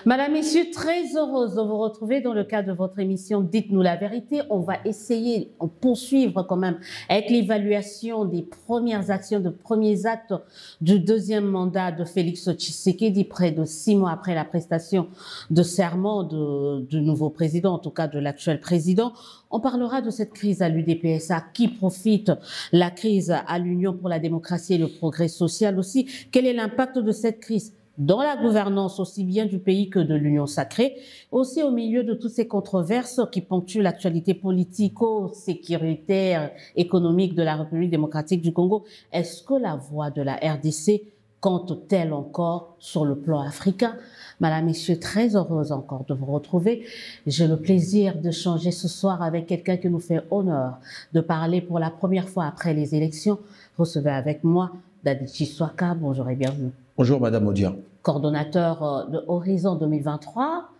Madame, Messieurs, très heureuse de vous retrouver dans le cadre de votre émission Dites-nous la vérité. On va essayer, on poursuivre quand même avec l'évaluation des premières actions, de premiers actes du deuxième mandat de Félix Tshisekedi, près de 6 mois après la prestation de serment du nouveau président, en tout cas de l'actuel président. On parlera de cette crise à l'UDPSA, qui profite, la crise à l'Union pour la démocratie et le progrès social aussi. Quel est l'impact de cette crise dans la gouvernance aussi bien du pays que de l'Union sacrée, aussi au milieu de toutes ces controverses qui ponctuent l'actualité politico-sécuritaire, économique de la République démocratique du Congo? Est-ce que la voix de la RDC compte-t-elle encore sur le plan africain? Madame, Messieurs, très heureuse encore de vous retrouver. J'ai le plaisir de changer ce soir avec quelqu'un qui nous fait honneur de parler pour la première fois après les élections. Recevez avec moi Dadichi Swaka. Bonjour et bienvenue. Bonjour Madame Odia. Coordonnateur de Horizon 2023,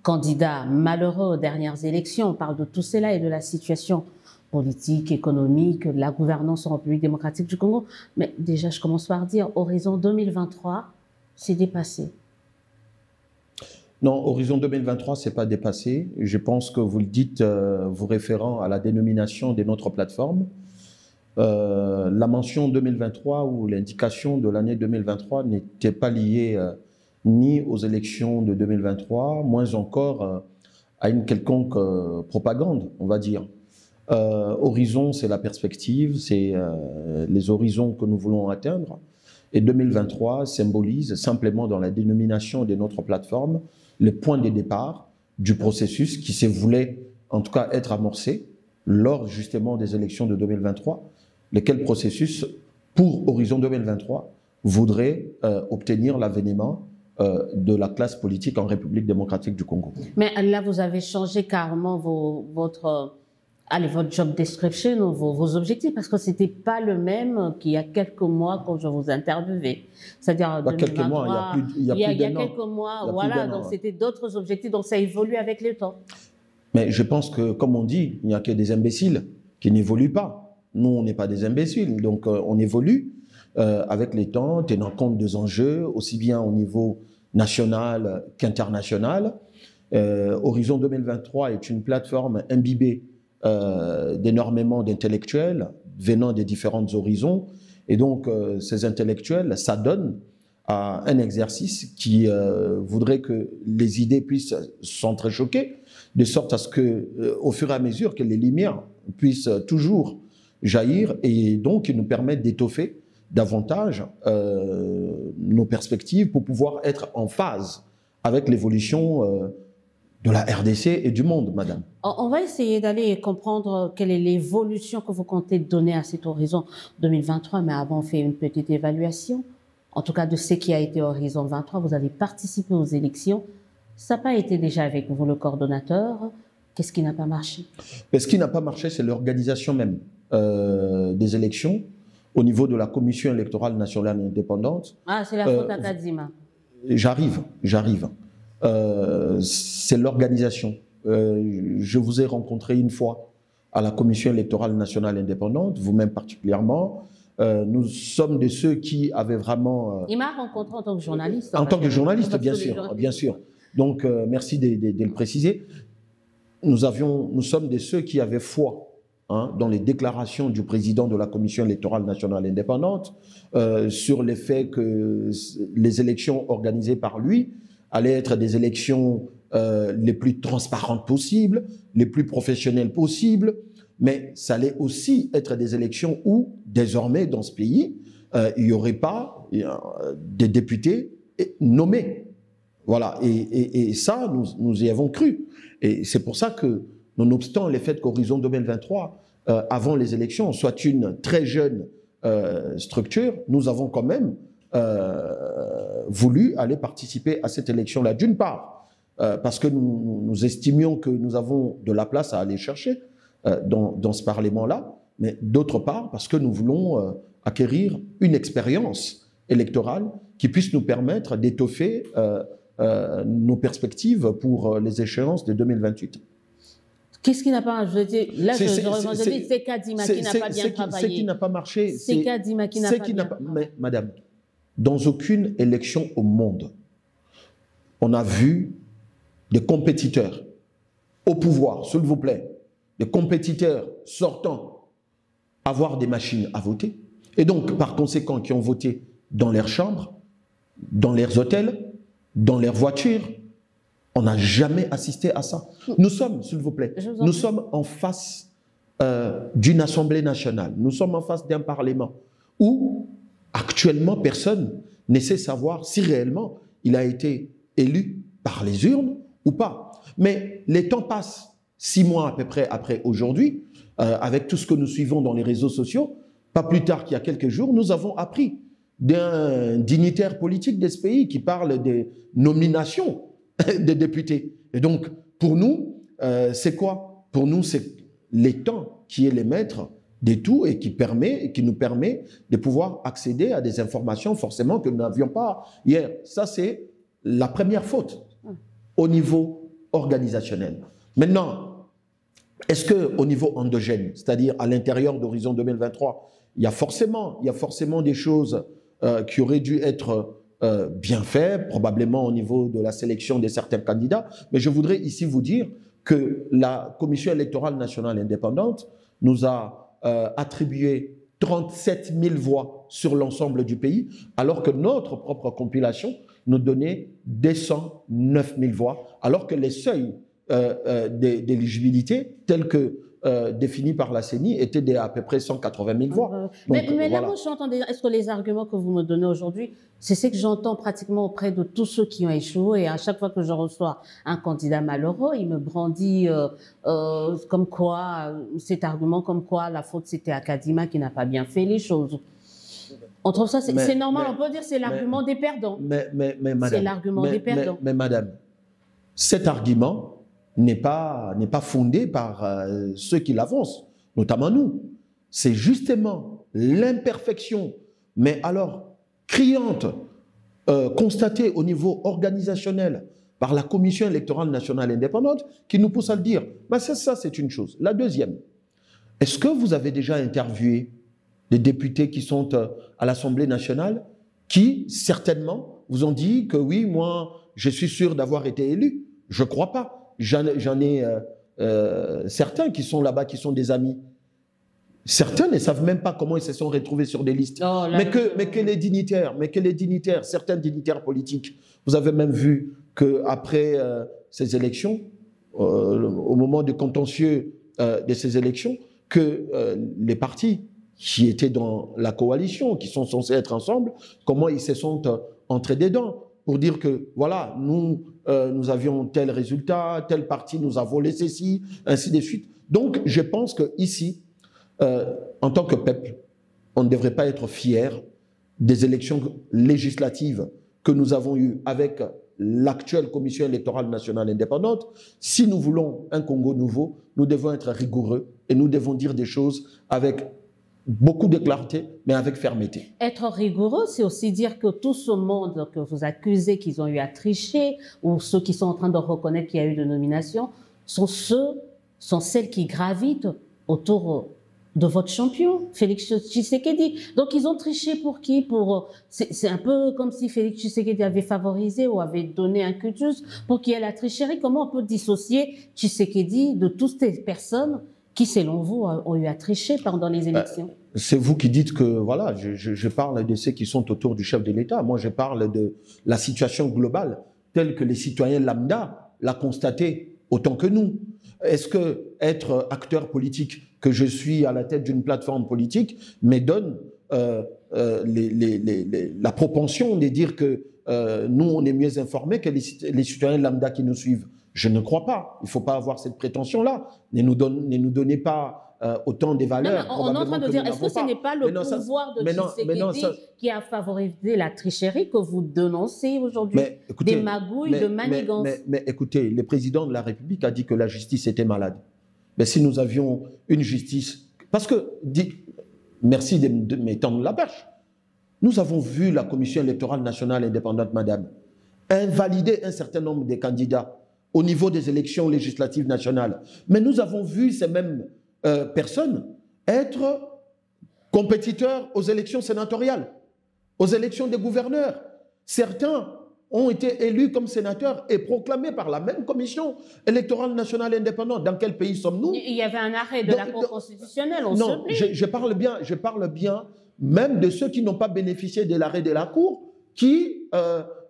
candidat malheureux aux dernières élections. On parle de tout cela et de la situation politique, économique, de la gouvernance en République démocratique du Congo. Mais déjà, je commence par dire, Horizon 2023, c'est dépassé. Non, Horizon 2023, c'est pas dépassé. Je pense que vous le dites, vous référant à la dénomination de notre plateforme. La mention 2023 ou l'indication de l'année 2023 n'était pas liée ni aux élections de 2023, moins encore à une quelconque propagande, on va dire. Horizon, c'est la perspective, c'est les horizons que nous voulons atteindre. Et 2023 symbolise simplement dans la dénomination de notre plateforme le point de départ du processus qui se voulait en tout cas être amorcé lors justement des élections de 2023. Lequel processus, pour Horizon 2023, voudrait obtenir l'avènement de la classe politique en République démocratique du Congo. Mais là, vous avez changé carrément votre job description ou vos objectifs, parce que ce n'était pas le même qu'il y a quelques mois quand je vous interviewais. C'est-à-dire quelques mois, il y a quelques mois, voilà, donc c'était d'autres objectifs, donc ça évolue avec le temps. Mais je pense que, comme on dit, il n'y a que des imbéciles qui n'évoluent pas. Nous, on n'est pas des imbéciles, donc on évolue avec les temps, tenant compte des enjeux, aussi bien au niveau national qu'international. Horizon 2023 est une plateforme imbibée d'énormément d'intellectuels venant des différents horizons. Et donc, ces intellectuels s'adonnent à un exercice qui voudrait que les idées puissent s'entrechoquer, de sorte à ce que, au fur et à mesure que les lumières puissent toujours jaillir et donc nous permettent d'étoffer davantage nos perspectives pour pouvoir être en phase avec l'évolution de la RDC et du monde, madame. On va essayer d'aller comprendre quelle est l'évolution que vous comptez donner à cet horizon 2023, mais avant on fait une petite évaluation, en tout cas de ce qui a été Horizon 23. Vous avez participé aux élections, ça n'a pas été déjà avec vous le coordonnateur. Qu'est-ce qui n'a pas marché? Ce qui n'a pas marché, c'est l'organisation même des élections au niveau de la Commission électorale nationale indépendante. Ah, c'est la faute à Kadima. J'arrive. C'est l'organisation. Je vous ai rencontré une fois à la Commission électorale nationale indépendante, vous-même particulièrement. Nous sommes de ceux qui avaient vraiment... Il m'a rencontré en tant que journaliste. En tant que journaliste, bien sûr. Donc, merci de le préciser. Nous sommes de ceux qui avaient foi dans les déclarations du président de la Commission électorale nationale indépendante sur le fait que les élections organisées par lui allaient être des élections les plus transparentes possibles, les plus professionnelles possibles, mais ça allait aussi être des élections où, désormais, dans ce pays, il n'y aurait pas des députés nommés. Voilà, et ça, nous y avons cru. Et c'est pour ça que, nonobstant le fait qu'Horizon 2023, avant les élections, soit une très jeune structure, nous avons quand même voulu aller participer à cette élection-là. D'une part, parce que nous estimions que nous avons de la place à aller chercher dans ce Parlement-là, mais d'autre part, parce que nous voulons acquérir une expérience électorale qui puisse nous permettre d'étoffer nos perspectives pour les échéances de 2028. Qu'est-ce qui n'a pas marché? Là, c'est Kadima qui n'a pas bien travaillé. Ce qui n'a pas marché, c'est Kadima qui n'a pas bien travaillé. Madame, dans aucune élection au monde, on a vu des compétiteurs au pouvoir, s'il vous plaît, des compétiteurs sortants avoir des machines à voter, et donc par conséquent qui ont voté dans leurs chambres, dans leurs hôtels, dans leurs voitures. On n'a jamais assisté à ça. Nous sommes, s'il vous plaît, nous sommes en face d'une Assemblée nationale, nous sommes en face d'un Parlement où actuellement personne ne sait savoir si réellement il a été élu par les urnes ou pas. Mais les temps passent, 6 mois à peu près après aujourd'hui, avec tout ce que nous suivons dans les réseaux sociaux, pas plus tard qu'il y a quelques jours, nous avons appris d'un dignitaire politique de ce pays qui parle des nominations des députés. Et donc, pour nous, c'est quoi? Pour nous, c'est l'État qui est le maître de tout et qui nous permet de pouvoir accéder à des informations forcément que nous n'avions pas hier. Ça, c'est la première faute au niveau organisationnel. Maintenant, est-ce qu'au niveau endogène, c'est-à-dire à l'intérieur d'Horizon 2023, il y a forcément des choses qui auraient dû être bien faites, probablement au niveau de la sélection de certains candidats, mais je voudrais ici vous dire que la Commission électorale nationale indépendante nous a attribué 37 000 voix sur l'ensemble du pays, alors que notre propre compilation nous donnait 209 000 voix, alors que les seuils d'éligibilité tels que définis par la CENI étaient à peu près 180 000 voix. Donc, mais là, voilà. moi, j'entends, est-ce que les arguments que vous me donnez aujourd'hui, c'est ce que j'entends pratiquement auprès de tous ceux qui ont échoué, et à chaque fois que je reçois un candidat malheureux, il me brandit comme quoi, cet argument comme quoi la faute c'était à Kadima qui n'a pas bien fait les choses. On trouve ça, c'est normal, on peut dire c'est l'argument des perdants. Mais madame, c'est l'argument des perdants. Mais madame, cet argument n'est pas fondé par ceux qui l'avancent, notamment nous. C'est justement l'imperfection, mais alors criante, constatée au niveau organisationnel par la Commission électorale nationale indépendante qui nous pousse à le dire. Ben ça, c'est une chose. La deuxième, est-ce que vous avez déjà interviewé des députés qui sont à l'Assemblée nationale qui, certainement, vous ont dit que oui, moi, je suis sûr d'avoir été élu? Je ne crois pas. J'en ai certains qui sont là-bas, qui sont des amis. Certains ne savent même pas comment ils se sont retrouvés sur des listes. Oh, mais que les dignitaires, certains dignitaires politiques, vous avez même vu qu'après ces élections, au moment du contentieux de ces élections, que les partis qui étaient dans la coalition, qui sont censés être ensemble, comment ils se sont entrés dedans pour dire que, voilà, nous avions tel résultat, tel parti nous a volé ceci, ainsi de suite. Donc, je pense qu'ici, en tant que peuple, on ne devrait pas être fiers des élections législatives que nous avons eues avec l'actuelle Commission électorale nationale indépendante. Si nous voulons un Congo nouveau, nous devons être rigoureux et nous devons dire des choses avec beaucoup de clarté, mais avec fermeté. Être rigoureux, c'est aussi dire que tout ce monde que vous accusez qu'ils ont eu à tricher, ou ceux qui sont en train de reconnaître qu'il y a eu de nominations, sont celles qui gravitent autour de votre champion, Félix Tshisekedi. Donc, ils ont triché pour qui? C'est un peu comme si Félix Tshisekedi avait favorisé ou avait donné un cutus pour qu'il y ait la tricherie. Comment on peut dissocier Tshisekedi de toutes ces personnes qui, selon vous, ont eu à tricher pendant les élections? C'est vous qui dites que, voilà, je parle de ceux qui sont autour du chef de l'État. Moi, je parle de la situation globale, telle que les citoyens lambda l'a constatée autant que nous. Est-ce que être acteur politique, que je suis à la tête d'une plateforme politique, me donne la propension de dire que nous, on est mieux informés que les citoyens lambda qui nous suivent? Je ne crois pas. Il ne faut pas avoir cette prétention-là. Ne nous donnez pas autant des valeurs. Non, on est en train de dire, est-ce que ce n'est pas le pouvoir de Tshisekedi qui a favorisé la tricherie que vous dénoncez aujourd'hui? Des magouilles, de manigances. Mais écoutez, le président de la République a dit que la justice était malade. Mais si nous avions une justice... Parce que, merci de m'étendre la perche, nous avons vu la Commission électorale nationale indépendante, madame, invalider un certain nombre de candidats au niveau des élections législatives nationales. Mais nous avons vu ces mêmes personnes être compétiteurs aux élections sénatoriales, aux élections des gouverneurs. Certains ont été élus comme sénateurs et proclamés par la même commission électorale nationale indépendante. Dans quel pays sommes-nous? Il y avait un arrêt de la Cour constitutionnelle, on non, se plaît. je parle bien même de ceux qui n'ont pas bénéficié de l'arrêt de la Cour, qui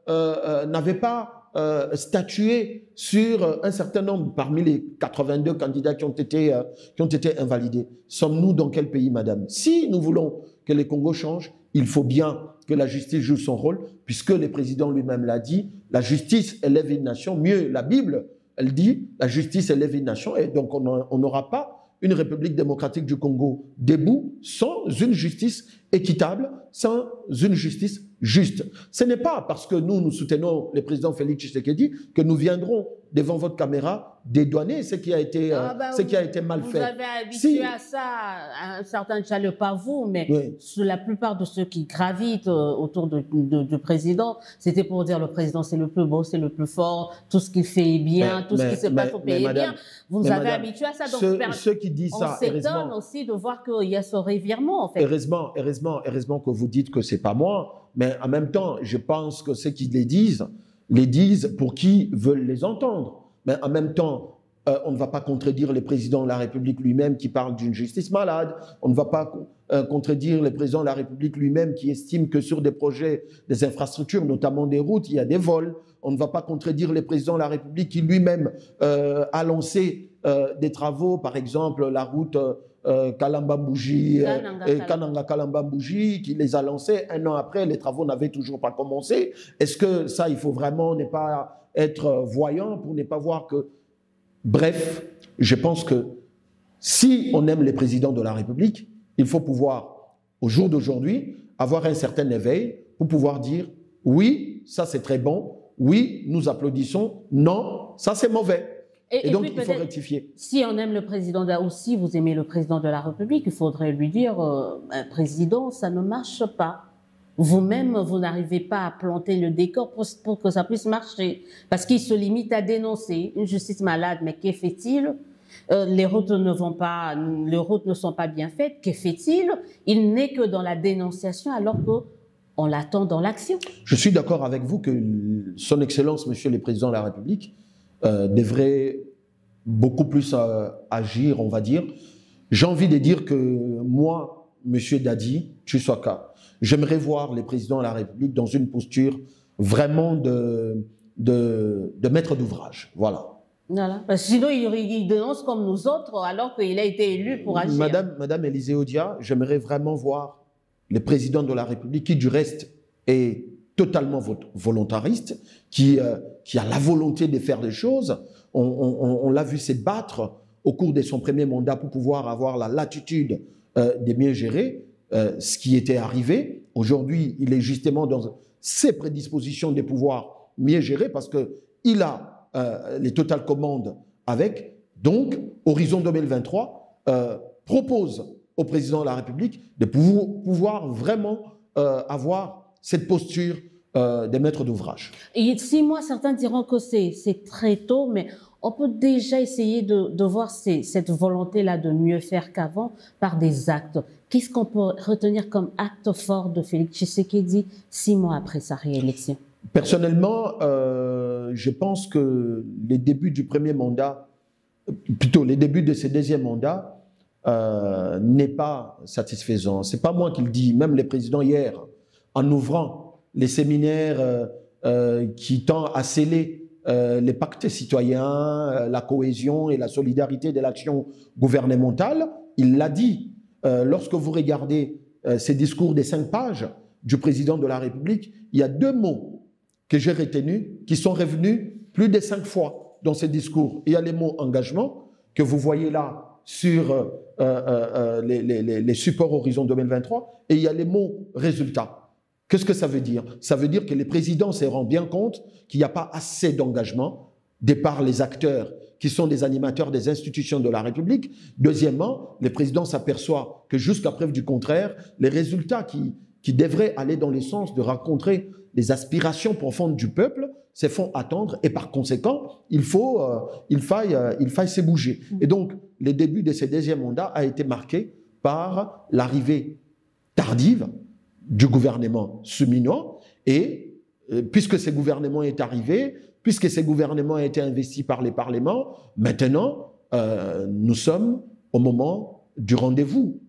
n'avaient pas statué sur un certain nombre parmi les 82 candidats qui ont été invalidés. Sommes-nous dans quel pays, madame? Si nous voulons que les Congos changent, il faut bien que la justice joue son rôle, puisque le président lui-même l'a dit, la justice élève une nation, mieux la Bible, elle dit, la justice élève une nation, et donc on n'aura pas une République démocratique du Congo debout sans une justice équitable, sans une justice juste. Ce n'est pas parce que nous soutenons le président Félix Tshisekedi que nous viendrons devant votre caméra dédouaner ce qui a été mal fait. Vous avez habitué à ça, à un certain challenge, pas vous, mais oui. Sur la plupart de ceux qui gravitent autour du président, c'était pour dire le président c'est le plus beau, c'est le plus fort, tout ce qu'il fait est bien, tout ce qui se passe au pays est bien. Vous nous avez habitué à ça. Donc ceux qui disent ça, on s'étonne aussi de voir qu'il y a ce revirement, en fait. Heureusement que vous dites que c'est pas moi, mais en même temps, je pense que ceux qui les disent pour qui veulent les entendre. Mais en même temps, on ne va pas contredire le président de la République lui-même qui parle d'une justice malade. On ne va pas contredire le président de la République lui-même qui estime que sur des projets, des infrastructures, notamment des routes, il y a des vols. On ne va pas contredire le président de la République qui lui-même a lancé des travaux, par exemple la route Kalamba-Mbouji, Kananga-Kalamba-Mbouji, qui les a lancés. Un an après, les travaux n'avaient toujours pas commencé. Est-ce que ça, il faut vraiment ne pas être voyant pour ne pas voir que... Bref, je pense que si on aime les présidents de la République, il faut pouvoir, au jour d'aujourd'hui, avoir un certain éveil pour pouvoir dire « oui, ça c'est très bon, oui, nous applaudissons, non, ça c'est mauvais ». Et donc, il faut rectifier. Si on aime le président, ou si vous aimez le président de la République, il faudrait lui dire président, ça ne marche pas. Vous-même, vous n'arrivez pas à planter le décor pour que ça puisse marcher. Parce qu'il se limite à dénoncer une justice malade, mais que fait-il? Les routes ne sont pas bien faites. Que fait-il? Il n'est que dans la dénonciation alors qu'on l'attend dans l'action. Je suis d'accord avec vous que son Excellence, Monsieur le Président de la République, devrait beaucoup plus agir, on va dire. J'ai envie de dire que moi, Monsieur Dadi Tchoussaka, j'aimerais voir les présidents de la République dans une posture vraiment de maître d'ouvrage. Voilà. Voilà. Parce que sinon, il dénonce comme nous autres alors qu'il a été élu pour agir. Madame Élisée Odia, j'aimerais vraiment voir les présidents de la République qui, du reste, est totalement volontariste, qui a la volonté de faire des choses. On l'a vu se battre au cours de son premier mandat pour pouvoir avoir la latitude de mieux gérer ce qui était arrivé. Aujourd'hui, il est justement dans ses prédispositions de pouvoir mieux gérer parce qu'il a les totales commandes avec. Donc, Horizon 2023 propose au président de la République de pouvoir vraiment avoir cette posture des maîtres d'ouvrage. Et 6 mois, certains diront que c'est très tôt, mais on peut déjà essayer de voir cette volonté-là de mieux faire qu'avant par des actes. Qu'est-ce qu'on peut retenir comme acte fort de Félix Tshisekedi 6 mois après sa réélection? Personnellement, je pense que les débuts du premier mandat, plutôt les débuts de ce deuxième mandat, n'est pas satisfaisant. C'est pas moi qui le dis, même les présidents hier, en ouvrant les séminaires qui tendent à sceller les pactes citoyens, la cohésion et la solidarité de l'action gouvernementale, il l'a dit. Lorsque vous regardez ces discours des 5 pages du président de la République, il y a 2 mots que j'ai retenus qui sont revenus plus de 5 fois dans ces discours. Il y a les mots engagement que vous voyez là sur les supports Horizon 2023 et il y a les mots résultats. Qu'est-ce que ça veut dire? Ça veut dire que les présidents se rendent bien compte qu'il n'y a pas assez d'engagement de par les acteurs qui sont des animateurs des institutions de la République. Deuxièmement, les présidents s'aperçoivent que jusqu'à preuve du contraire, les résultats qui devraient aller dans le sens de rencontrer les aspirations profondes du peuple se font attendre et par conséquent, il faille se bouger. Et donc, le début de ce deuxième mandat a été marqué par l'arrivée tardive du gouvernement Souminois et puisque ces gouvernements est arrivé, puisque ces gouvernements ont été investis par les parlements, maintenant, nous sommes au moment du rendez-vous.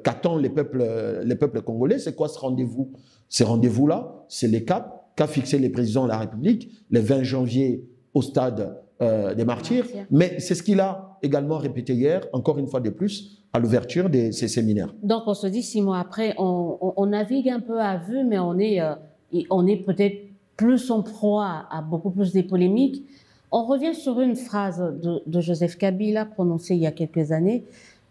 Qu'attendent les peuples congolais? C'est quoi ce rendez-vous? Ces rendez-vous-là, c'est les caps qu'a fixé les présidents de la République le 20 janvier au stade des Martyrs. Mais c'est ce qu'il a également répété hier, encore une fois de plus, à l'ouverture de ces séminaires. Donc on se dit 6 mois après, on navigue un peu à vue, mais on est peut-être plus en proie à beaucoup plus des polémiques. On revient sur une phrase de Joseph Kabila prononcée il y a quelques années.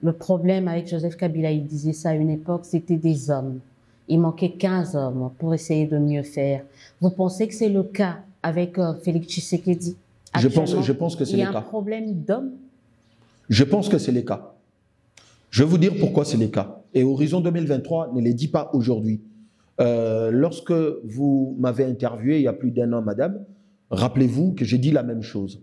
Le problème avec Joseph Kabila, il disait ça à une époque, c'était des hommes. Il manquait 15 hommes pour essayer de mieux faire. Vous pensez que c'est le cas avec Félix Tshisekedi? Je pense que c'est le cas. Il y a un problème d'hommes? Je pense que c'est le cas. Je vais vous dire pourquoi c'est le cas. Et Horizon 2023 ne les dit pas aujourd'hui. Lorsque vous m'avez interviewé il y a plus d'1 an, madame, rappelez-vous que j'ai dit la même chose.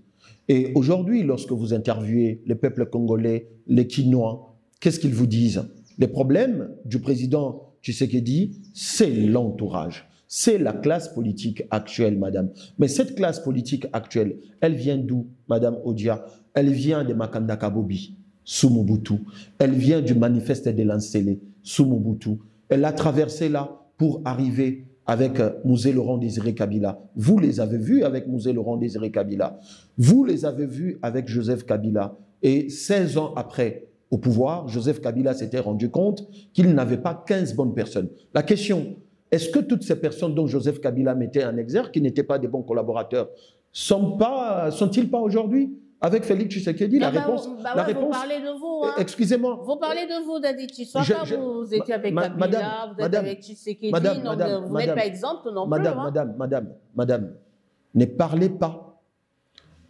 Et aujourd'hui, lorsque vous interviewez les peuples congolais, les Quinois, qu'est-ce qu'ils vous disent? Les problèmes du président Tshisekedi, c'est l'entourage. C'est la classe politique actuelle, madame. Mais cette classe politique actuelle, elle vient d'où, madame Odia? Elle vient de Makanda Kabobi, sous Mobutu. Elle vient du manifeste de Lansele, sous Mobutu. Elle a traversé là pour arriver avec Mouzé Laurent Désiré Kabila. Vous les avez vus avec Mouzé Laurent Désiré Kabila. Vous les avez vus avec Joseph Kabila. Et 16 ans après au pouvoir, Joseph Kabila s'était rendu compte qu'il n'avait pas 15 bonnes personnes. La question, est-ce que toutes ces personnes dont Joseph Kabila mettait en exergue, qui n'étaient pas des bons collaborateurs, sont-ils pas aujourd'hui avec Félix Tshisekedi? La réponse, vous parlez de vous. Hein. Excusez-moi. Vous parlez de vous, Dadi Tshiswaka. Vous étiez avec Kabila, vous êtes avec Tshisekedi. Vous n'êtes pas exemple non plus. Madame, ne parlez pas,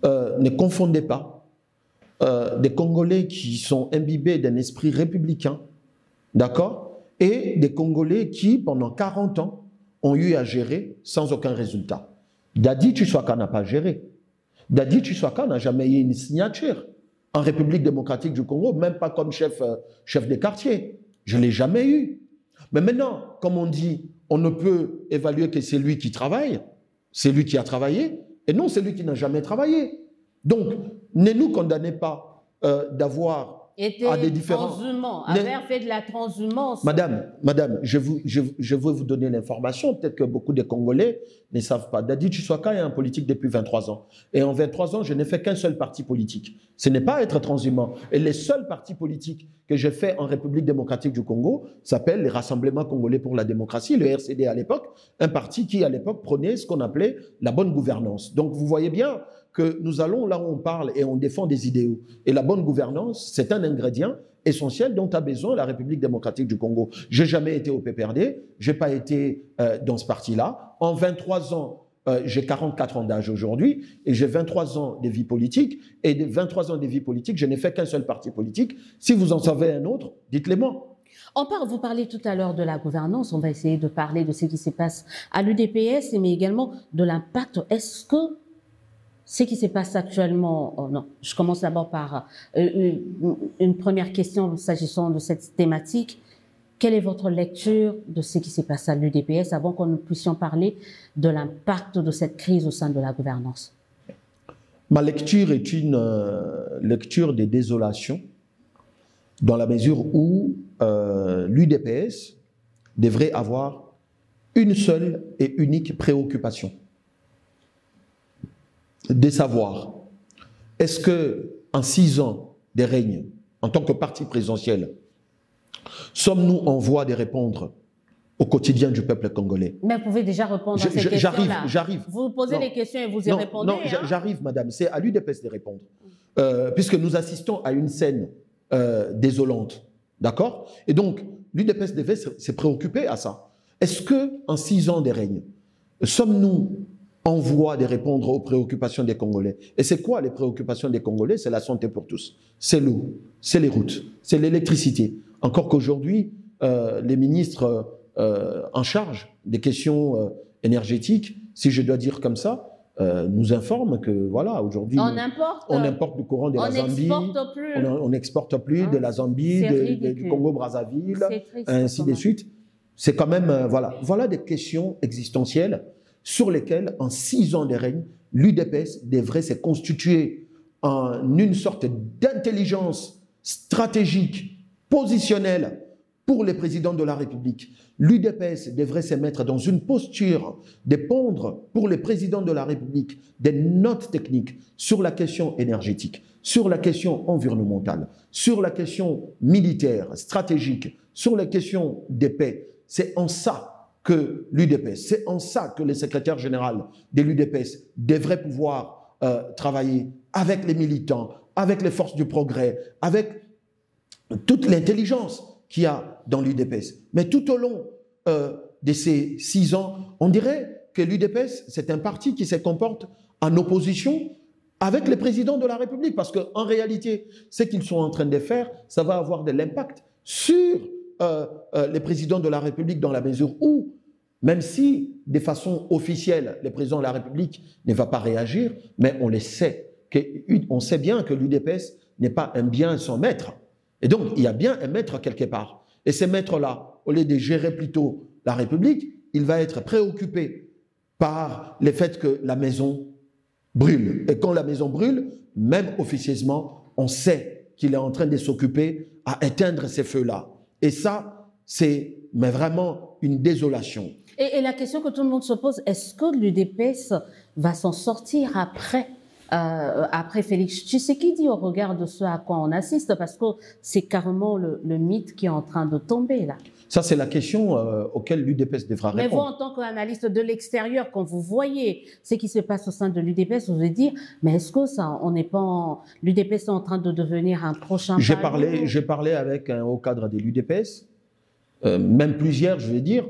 ne confondez pas des Congolais qui sont imbibés d'un esprit républicain, d'accord, et des Congolais qui, pendant 40 ans, ont eu à gérer sans aucun résultat. Dadi Tshiswaka n'a pas géré. Dadi Tshiswaka n'a jamais eu une signature en République démocratique du Congo, même pas comme chef de quartier. Je ne l'ai jamais eu. Mais maintenant, comme on dit, on ne peut évaluer que c'est lui qui travaille, c'est lui qui a travaillé, et non, c'est lui qui n'a jamais travaillé. Donc, ne nous condamnez pas d'avoir à des différents... Avait fait de la transhumance. Madame, je veux vous donner l'information. Peut-être que beaucoup de Congolais ne savent pas. Dadi Tshiswaka est un politique depuis 23 ans. Et en 23 ans, je n'ai fait qu'un seul parti politique. Ce n'est pas être transhumant. Et les seuls partis politiques que j'ai fait en République démocratique du Congo s'appellent les Rassemblements Congolais pour la démocratie, le RCD à l'époque, un parti qui à l'époque prenait ce qu'on appelait la bonne gouvernance. Donc vous voyez bien que nous allons là où on parle et on défend des idéaux. Et la bonne gouvernance, c'est un ingrédient essentiel dont a besoin la République démocratique du Congo. Je n'ai jamais été au PPRD, je n'ai pas été dans ce parti-là. En 23 ans, j'ai 44 ans d'âge aujourd'hui et j'ai 23 ans de vie politique. Et de 23 ans de vie politique, je n'ai fait qu'un seul parti politique. Si vous en savez un autre, dites-le-moi. Vous parlez tout à l'heure de la gouvernance, on va essayer de parler de ce qui se passe à l'UDPS, mais également de l'impact. Est-ce que ce qui se passe actuellement, non, je commence d'abord par une première question s'agissant de cette thématique. Quelle est votre lecture de ce qui se passe à l'UDPS avant que nous puissions parler de l'impact de cette crise au sein de la gouvernance? Ma lecture est une lecture de désolation dans la mesure où l'UDPS devrait avoir une seule et unique préoccupation. De savoir, est-ce que en 6 ans de règne, en tant que parti présidentiel, sommes-nous en voie de répondre au quotidien du peuple congolais? Mais vous pouvez déjà répondre à ces questions-là. J'arrive. Vous posez les questions et vous y répondez. Non, j'arrive, madame. C'est à l'UDPS de répondre. Puisque nous assistons à une scène désolante. D'accord? Et donc, l'UDPS devait se préoccuper à ça. Est-ce qu'en 6 ans de règne, sommes-nous en voie de répondre aux préoccupations des Congolais? Et c'est quoi les préoccupations des Congolais? C'est la santé pour tous. C'est l'eau, c'est les routes, c'est l'électricité. Encore qu'aujourd'hui, les ministres en charge des questions énergétiques, si je dois dire comme ça, nous informent que voilà, aujourd'hui, on importe du courant de la Zambie, on n'exporte plus de la Zambie, du Congo-Brazzaville, ainsi de suite. C'est quand même, voilà des questions existentielles sur lesquels, en 6 ans de règne, l'UDPS devrait se constituer en une sorte d'intelligence stratégique, positionnelle pour les présidents de la République. L'UDPS devrait se mettre dans une posture de pondre pour les présidents de la République des notes techniques sur la question énergétique, sur la question environnementale, sur la question militaire, stratégique, sur la question des paix. C'est en ça que l'UDPS, c'est en ça que le secrétaire général de l'UDPS devrait pouvoir travailler avec les militants, avec les forces du progrès, avec toute l'intelligence qu'il y a dans l'UDPS. Mais tout au long de ces 6 ans, on dirait que l'UDPS, c'est un parti qui se comporte en opposition avec les présidents de la République. Parce qu'en réalité, ce qu'ils sont en train de faire, ça va avoir de l'impact sur les présidents de la République dans la mesure où, même si, de façon officielle, le président de la République ne va pas réagir, mais on le sait, on sait bien que l'UDPS n'est pas un bien sans maître. Et donc, il y a bien un maître quelque part. Et ce maître-là, au lieu de gérer plutôt la République, il va être préoccupé par le fait que la maison brûle. Et quand la maison brûle, même officieusement, on sait qu'il est en train de s'occuper à éteindre ces feux-là. Et ça, c'est vraiment une désolation. Et la question que tout le monde se pose, est-ce que l'UDPS va s'en sortir après Félix Tshisekedi au regard de ce à quoi on assiste? Parce que c'est carrément le mythe qui est en train de tomber là. Ça, c'est la question auquelle l'UDPS devra répondre. Mais vous, en tant qu'analyste de l'extérieur, quand vous voyez ce qui se passe au sein de l'UDPS, vous allez dire, mais est-ce que ça, on n'est pas l'UDPS est en train de devenir un prochain J'ai parlé avec un haut cadre de l'UDPS, même plusieurs, je vais dire,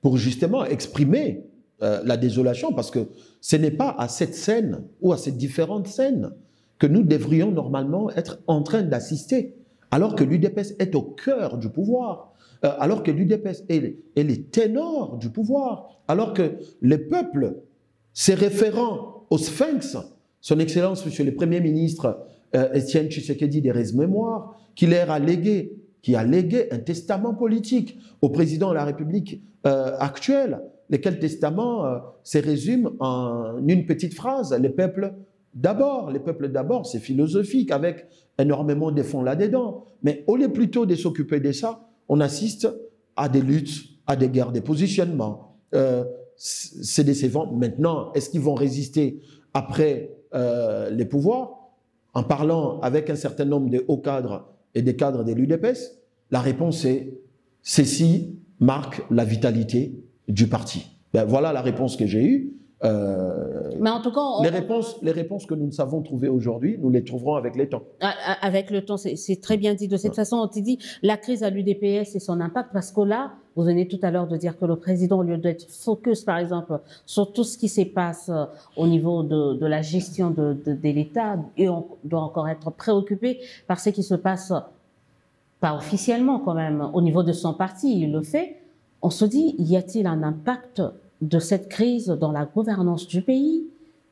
pour justement exprimer la désolation, parce que ce n'est pas à cette scène ou à ces différentes scènes que nous devrions normalement être en train d'assister, alors que l'UDPS est au cœur du pouvoir, alors que l'UDPS est les ténors du pouvoir, alors que le peuple, ses référents au Sphinx, son Excellence, Monsieur le Premier ministre Etienne Tshisekedi des mémoires, qui a légué un testament politique au président de la République actuelle, lequel testament se résume en une petite phrase: les peuples d'abord. Les peuples d'abord, c'est philosophique, avec énormément de fonds là-dedans. Mais au lieu plutôt de s'occuper de ça, on assiste à des luttes, à des guerres, des positionnements. C'est décevant. Maintenant, est-ce qu'ils vont résister après les pouvoirs? En parlant avec un certain nombre de hauts cadres et des cadres de l'UDPS, la réponse est: ceci marque la vitalité du parti. Ben, voilà la réponse que j'ai eue. Mais en tout cas, les réponses que nous savons trouver aujourd'hui, nous les trouverons avec le temps. Avec le temps, c'est très bien dit. De cette façon, on te dit la crise à l'UDPS et son impact, parce que là, vous venez tout à l'heure de dire que le président, au lieu d'être focus, par exemple, sur tout ce qui se passe au niveau de la gestion de l'État, et on doit encore être préoccupé par ce qui se passe, pas officiellement quand même, au niveau de son parti, il le fait. On se dit, y a-t-il un impact de cette crise dans la gouvernance du pays,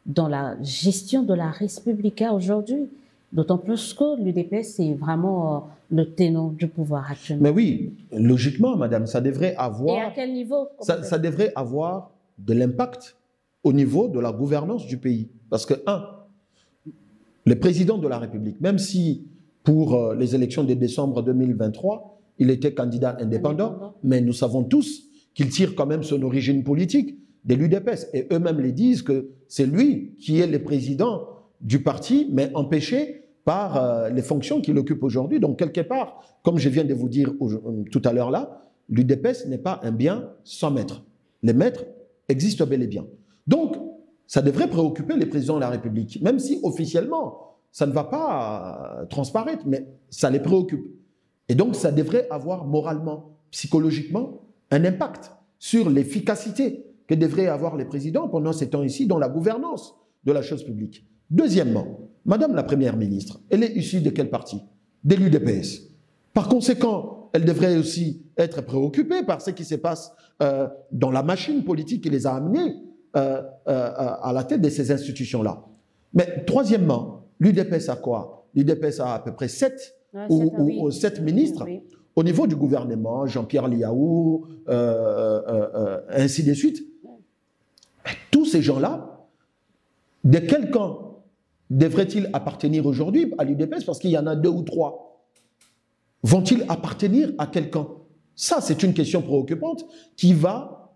dans la gestion de la Respublica aujourd'hui? D'autant plus que l'UDPS est vraiment le ténor du pouvoir actuellement. Mais oui, logiquement, madame, ça devrait avoir... Et à quel niveau? Ça devrait avoir de l'impact au niveau de la gouvernance du pays. Parce que, le président de la République, même si pour les élections de décembre 2023, il était candidat indépendant, mais nous savons tous qu'il tire quand même son origine politique de l'UDPS. Et eux-mêmes les disent que c'est lui qui est le président du parti, mais empêché par les fonctions qu'il occupe aujourd'hui. Donc, quelque part, comme je viens de vous dire tout à l'heure là, l'UDPS n'est pas un bien sans maître. Les maîtres existent bel et bien. Donc, ça devrait préoccuper les présidents de la République, même si officiellement, ça ne va pas transparaître, mais ça les préoccupe. Et donc, ça devrait avoir moralement, psychologiquement, un impact sur l'efficacité que devraient avoir les présidents pendant ces temps ici dans la gouvernance de la chose publique. Deuxièmement, Madame la Première ministre, elle est issue de quel parti? De l'UDPS. Par conséquent, elle devrait aussi être préoccupée par ce qui se passe dans la machine politique qui les a amenés à la tête de ces institutions-là. Mais troisièmement, l'UDPS a quoi? L'UDPS a à peu près 7 ou 7 ministres. Oui. Au niveau du gouvernement, Jean-Pierre Liaou, ainsi de suite. Tous ces gens-là, de quel camp devraient-ils appartenir aujourd'hui à l'UDPS? Parce qu'il y en a 2 ou 3. Vont-ils appartenir à quel camp? Ça, c'est une question préoccupante qui va,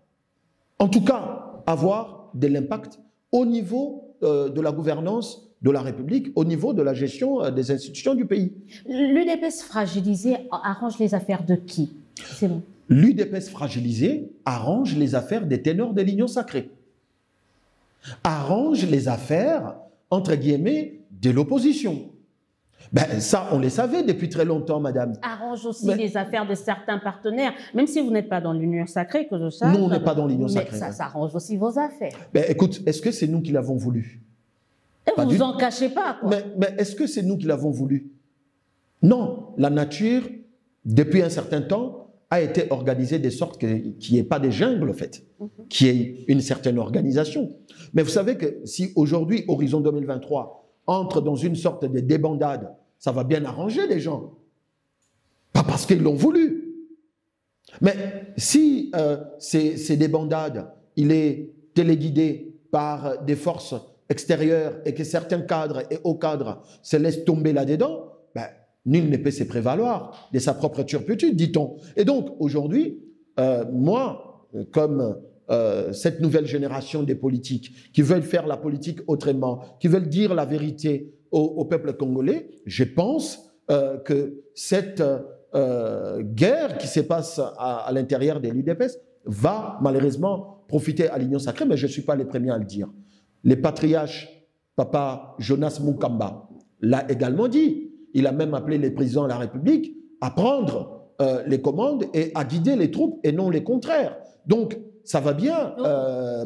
en tout cas, avoir de l'impact au niveau de la gouvernance de la République, au niveau de la gestion des institutions du pays. L'UDPS fragilisé arrange les affaires de qui? C'est bon. L'UDPS fragilisé arrange les affaires des ténors de l'Union sacrée. Arrange les affaires, entre guillemets, de l'opposition. Ben, ça, on les savait depuis très longtemps, madame. Arrange aussi les affaires de certains partenaires, même si vous n'êtes pas dans l'Union sacrée, que je sache. Nous, on n'est pas dans l'Union sacrée. Mais ça arrange aussi vos affaires. Ben, écoute, est-ce que c'est nous qui l'avons voulu? Et vous vous en cachez pas, quoi. Mais est-ce que c'est nous qui l'avons voulu? Non. La nature, depuis un certain temps, a été organisée de sorte qu'il n'y ait pas des jungles, en fait, qu'il y ait une certaine organisation. Mais vous savez que si aujourd'hui, Horizon 2023, entre dans une sorte de débandade, ça va bien arranger les gens. Pas parce qu'ils l'ont voulu. Mais si ces débandades, il est téléguidé par des forces extérieures et que certains cadres et hauts cadres se laissent tomber là-dedans, ben, nul ne peut se prévaloir de sa propre turpitude, dit-on. Et donc, aujourd'hui, moi, comme cette nouvelle génération des politiques qui veulent faire la politique autrement, qui veulent dire la vérité au peuple congolais, je pense que cette guerre qui se passe à l'intérieur de l'UDPS va malheureusement profiter à l'Union sacrée, mais je ne suis pas les premiers à le dire. Le patriarche, Papa Jonas Munkamba, l'a également dit. Il a même appelé les présidents de la République à prendre les commandes et à guider les troupes et non les contraires. Donc, ça va bien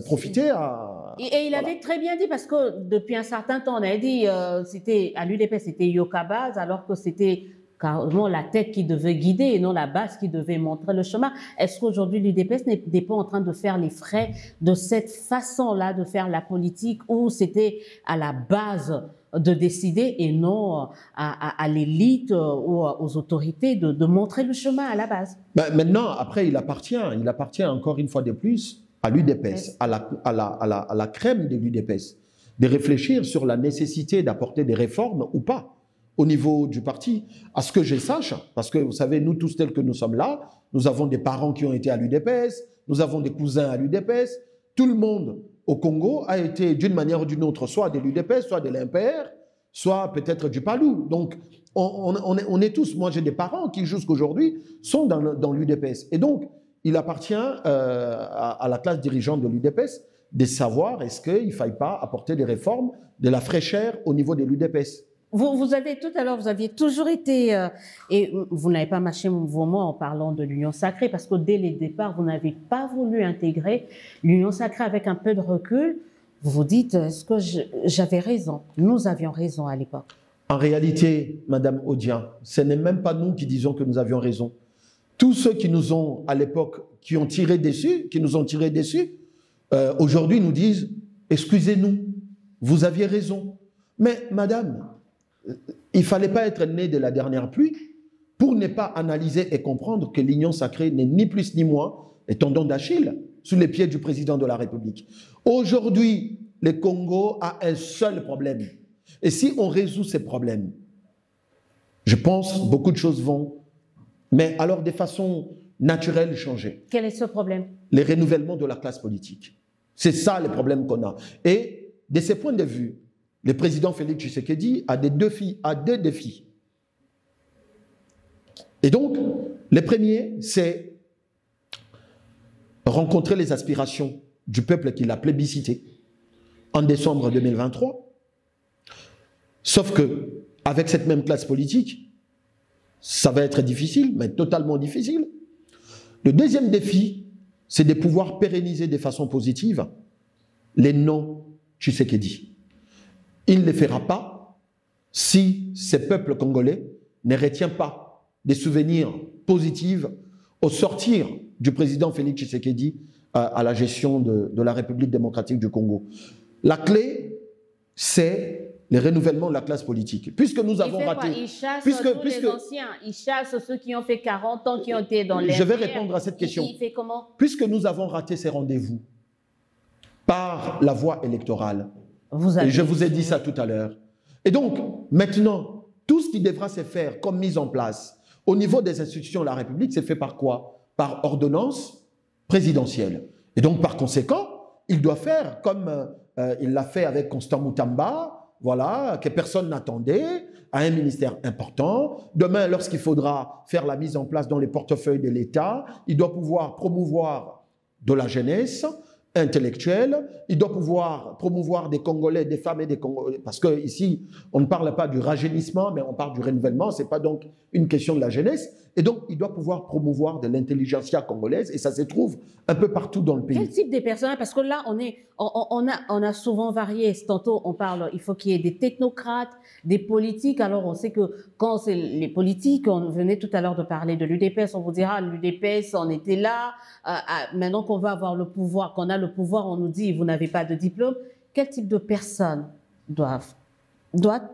profiter à... Et il avait très bien dit, parce que depuis un certain temps, on avait dit, c'était à l'UDPS, c'était Yokabaz, alors que c'était carrément la tête qui devait guider et non la base qui devait montrer le chemin. Est-ce qu'aujourd'hui l'UDPS n'est pas en train de faire les frais de cette façon-là de faire la politique où c'était à la base de décider et non à l'élite ou aux autorités de montrer le chemin à la base? Ben, maintenant, après, il appartient encore une fois de plus à l'UDPS, à la crème de l'UDPS, de réfléchir sur la nécessité d'apporter des réformes ou pas au niveau du parti. À ce que je sache, parce que vous savez, nous tous tels que nous sommes là, nous avons des parents qui ont été à l'UDPS, nous avons des cousins à l'UDPS, tout le monde au Congo a été d'une manière ou d'une autre, soit de l'UDPS, soit de l'IMPR, soit peut-être du PALU. Donc, on est tous, moi j'ai des parents qui jusqu'aujourd'hui sont dans l'UDPS. Et donc, il appartient à la classe dirigeante de l'UDPS de savoir est-ce qu'il ne faille pas apporter des réformes, de la fraîcheur au niveau de l'UDPS. Vous avez tout à l'heure, vous aviez toujours été, et vous n'avez pas mâché vos mots en parlant de l'Union sacrée, parce que dès le départ, vous n'avez pas voulu intégrer l'Union sacrée avec un peu de recul. Vous vous dites, est-ce que j'avais raison? Nous avions raison à l'époque. En réalité, Madame Odia, ce n'est même pas nous qui disons que nous avions raison. Tous ceux qui nous ont, à l'époque, qui nous ont tirés dessus, aujourd'hui nous disent, excusez-nous, vous aviez raison. Mais Madame, il ne fallait pas être né de la dernière pluie pour ne pas analyser et comprendre que l'Union sacrée n'est ni plus ni moins un tendon d'Achille sous les pieds du président de la République. Aujourd'hui, le Congo a un seul problème. Et si on résout ces problèmes, je pense beaucoup de choses vont, mais alors de façon naturelle, changer. Quel est ce problème? Les renouvellements de la classe politique. C'est ça le problème qu'on a. Et de ce point de vue, le président Félix Tshisekedi a deux défis. Et donc, le premier, c'est rencontrer les aspirations du peuple qu'il a plébiscité en décembre 2023. Sauf que, avec cette même classe politique, ça va être difficile, mais totalement difficile. Le deuxième défi, c'est de pouvoir pérenniser de façon positive les non-Tshisekedi. Il ne le fera pas si ce peuple congolais ne retient pas des souvenirs positifs au sortir du président Félix Tshisekedi à la gestion de la République démocratique du Congo. La clé, c'est le renouvellement de la classe politique. Puisque nous avons raté... Il chasse tous les anciens, il chasse ceux qui ont fait 40 ans, qui ont été dans les... Je vais répondre à cette question. Il fait comment? Puisque nous avons raté ces rendez-vous, par la voie électorale. Et je vous ai dit ça tout à l'heure. Et donc, maintenant, tout ce qui devra se faire comme mise en place au niveau des institutions de la République, c'est fait par quoi? Par ordonnance présidentielle. Et donc, par conséquent, il doit faire comme il l'a fait avec Constant Moutamba, voilà, que personne n'attendait, à un ministère important. Demain, lorsqu'il faudra faire la mise en place dans les portefeuilles de l'État, il doit pouvoir promouvoir de la jeunesse intellectuelle, il doit pouvoir promouvoir des Congolais, des femmes et des Congolais, parce qu'ici, on ne parle pas du rajeunissement, mais on parle du renouvellement, ce n'est pas donc une question de la jeunesse, et donc il doit pouvoir promouvoir de l'intelligentsia congolaise, et ça se trouve un peu partout dans le pays. Quel type de personnes? Parce que là, on a souvent varié, tantôt on parle, il faut qu'il y ait des technocrates, des politiques, alors on sait que quand c'est les politiques, on venait tout à l'heure de parler de l'UDPS, on vous dira, l'UDPS, on était là, maintenant qu'on va avoir le pouvoir, qu'on a le pouvoir, on nous dit, vous n'avez pas de diplôme. Quel type de personnes doivent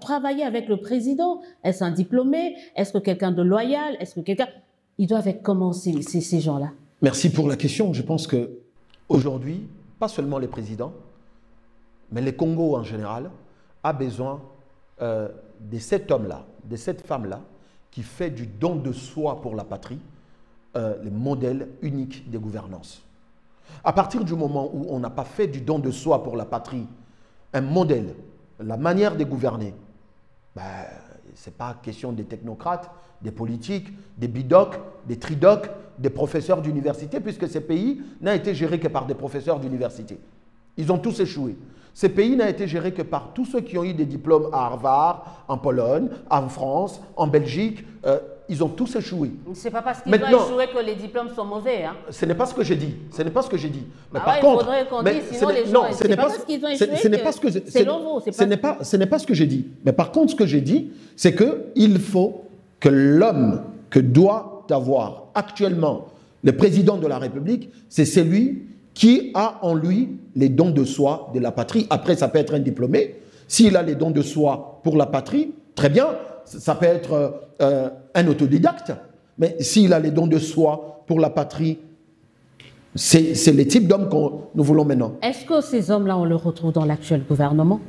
travailler avec le président? Est-ce un diplômé? Est-ce que quelqu'un de loyal? Est-ce que quelqu'un... Ils doivent être comment ces gens-là? Merci pour la question. Je pense qu'aujourd'hui, pas seulement les présidents, mais les Congos en général, a besoin de cet homme-là, de cette femme-là, qui fait du don de soi pour la patrie, le modèle unique de gouvernance. À partir du moment où on n'a pas fait du don de soi pour la patrie un modèle, la manière de gouverner, ben, ce n'est pas question des technocrates, des politiques, des bidocs, des tridocs, des professeurs d'université, puisque ces pays n'a été géré que par des professeurs d'université. Ils ont tous échoué. Ces pays n'a été géré que par tous ceux qui ont eu des diplômes à Harvard, en Pologne, en France, en Belgique. Ils ont tous échoué. Ce n'est pas parce qu'ils ont échoué que les diplômes sont mauvais. Hein. Ce n'est pas ce que j'ai dit. Ce n'est pas ce que j'ai dit. Mais ah par ouais, contre, il faudrait qu'on dise, sinon les gens... Ce n'est pas parce qu'ils ont échoué que c'est l'envoi. Ce n'est pas ce que j'ai dit. Mais par contre, ce que j'ai dit, c'est qu'il faut que l'homme que doit avoir actuellement le président de la République, c'est celui qui a en lui les dons de soi de la patrie. Après, ça peut être un diplômé. S'il a les dons de soi pour la patrie, très bien. Ça peut être un autodidacte, mais s'il a les dons de soi pour la patrie, c'est le type d'homme que nous voulons maintenant. Est-ce que ces hommes-là, on les retrouve dans l'actuel gouvernement?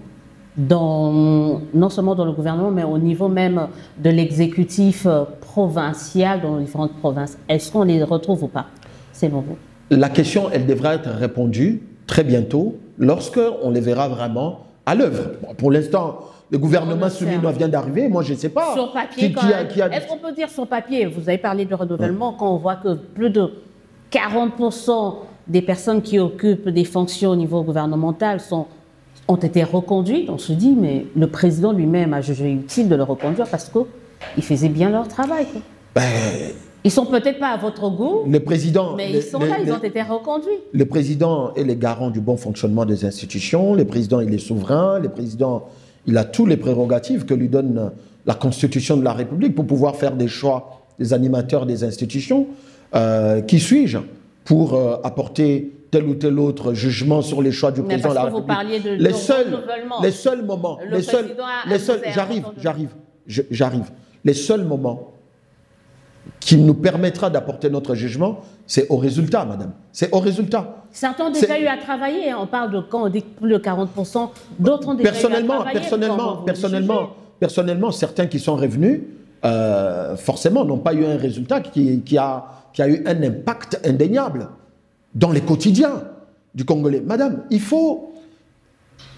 Non seulement dans le gouvernement, mais au niveau même de l'exécutif provincial dans les différentes provinces. Est-ce qu'on les retrouve ou pas, selon vous? La question, elle devra être répondue très bientôt, lorsqu'on les verra vraiment à l'œuvre. Bon, pour l'instant... Le gouvernement Souminois vient d'arriver, moi je ne sais pas. Sur papier, est-ce qu'on peut dire sur papier, vous avez parlé de renouvellement, quand on voit que plus de 40% des personnes qui occupent des fonctions au niveau gouvernemental ont été reconduites, on se dit, mais le président lui-même a jugé utile de le reconduire parce qu'ils faisaient bien leur travail. Ils ne sont peut-être pas à votre goût, mais ils sont là, ils ont été reconduits. Le président est le garant du bon fonctionnement des institutions, le président il est souverain, le président... Il a tous les prérogatives que lui donne la Constitution de la République pour pouvoir faire des choix des animateurs des institutions. Qui suis-je pour apporter tel ou tel autre jugement sur les choix du président de la République? Vous parliez de renouvellement. Les seuls moments, j'arrive. Les seuls moments qui nous permettra d'apporter notre jugement, c'est au résultat, madame. C'est au résultat. Certains ont déjà eu à travailler. On parle de quand on dit plus de 40%. D'autres ont déjà eu à travailler. Personnellement, certains qui sont revenus, forcément, n'ont pas eu un résultat qui a eu un impact indéniable dans les quotidiens du Congolais. Madame, il faut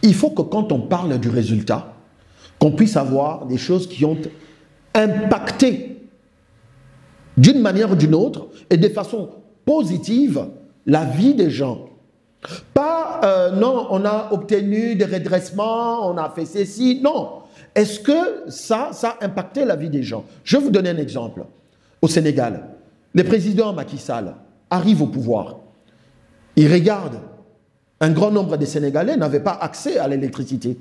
que quand on parle du résultat, qu'on puisse avoir des choses qui ont impacté d'une manière ou d'une autre, et de façon positive, la vie des gens. Pas, non, on a obtenu des redressements, on a fait ceci, non. Est-ce que ça a impacté la vie des gens? Je vais vous donner un exemple. Au Sénégal, le président Macky Sall arrive au pouvoir. Il regarde, un grand nombre de Sénégalais n'avaient pas accès à l'électricité.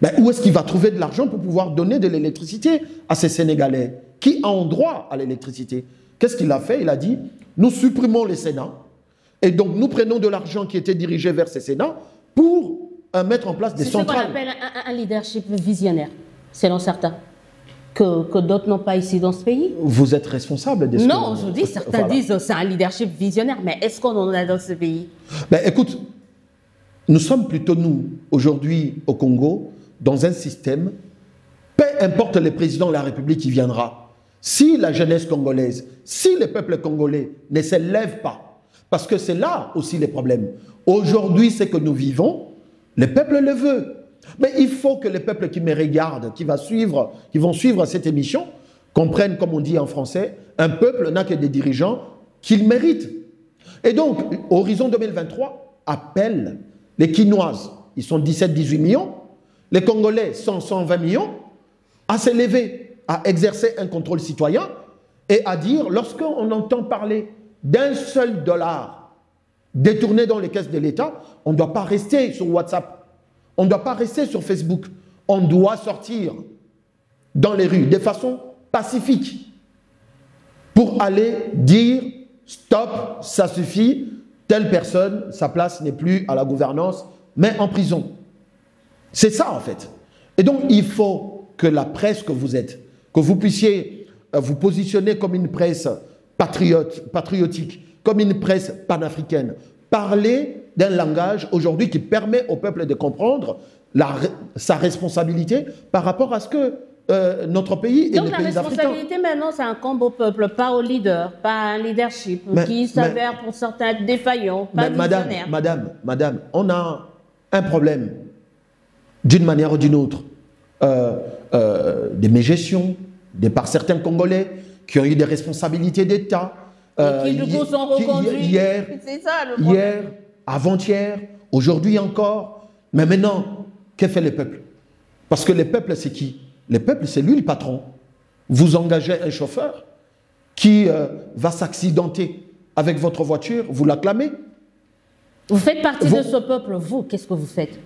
Ben, où est-ce qu'il va trouver de l'argent pour pouvoir donner de l'électricité à ces Sénégalais qui ont droit à l'électricité? Qu'est-ce qu'il a fait? Il a dit, nous supprimons les Sénats et donc nous prenons de l'argent qui était dirigé vers ces Sénats pour mettre en place des centrales. C'est ce qu'on appelle un leadership visionnaire, selon certains, que d'autres n'ont pas ici dans ce pays. Vous êtes responsable de ce Non, je vous dis, certains disent que c'est un leadership visionnaire, mais est-ce qu'on en a dans ce pays? Ben, écoute, nous sommes plutôt, nous, aujourd'hui au Congo, dans un système, peu importe le président de la République qui viendra, si la jeunesse congolaise, si le peuple congolais ne se lève pas, parce que c'est là aussi les problèmes. Aujourd'hui, ce que nous vivons, le peuple le veut. Mais il faut que le peuple qui me regarde, qui vont suivre cette émission, comprennent, comme on dit en français, un peuple n'a que des dirigeants qu'il mérite. Et donc, Horizon 2023 appelle les Quinoises, ils sont 17-18 millions, les Congolais sont 120 millions, à se lever, à exercer un contrôle citoyen et à dire, lorsqu'on entend parler d'un seul dollar détourné dans les caisses de l'État, on ne doit pas rester sur WhatsApp, on ne doit pas rester sur Facebook, on doit sortir dans les rues de façon pacifique pour aller dire stop, ça suffit, telle personne, sa place n'est plus à la gouvernance, mais en prison. C'est ça en fait. Et donc il faut que la presse que vous êtes, que vous puissiez vous positionner comme une presse patriotique, comme une presse panafricaine, parler d'un langage aujourd'hui qui permet au peuple de comprendre sa responsabilité par rapport à ce que notre pays et les pays africains. Donc la responsabilité maintenant, c'est un combo au peuple, pas au leader, pas à un leadership qui s'avère pour certains défaillant, pas visionnaire. Madame, on a un problème d'une manière ou d'une autre de mégestion par certains Congolais qui ont eu des responsabilités d'État. Et qui du coup sont reconduits. Hier, avant-hier, aujourd'hui encore. Mais maintenant, que fait le peuple? Parce que le peuple, c'est qui? Le peuple, c'est lui le patron. Vous engagez un chauffeur qui va s'accidenter avec votre voiture, vous l'acclamez. Vous faites partie de ce peuple, vous, qu'est-ce que vous faites?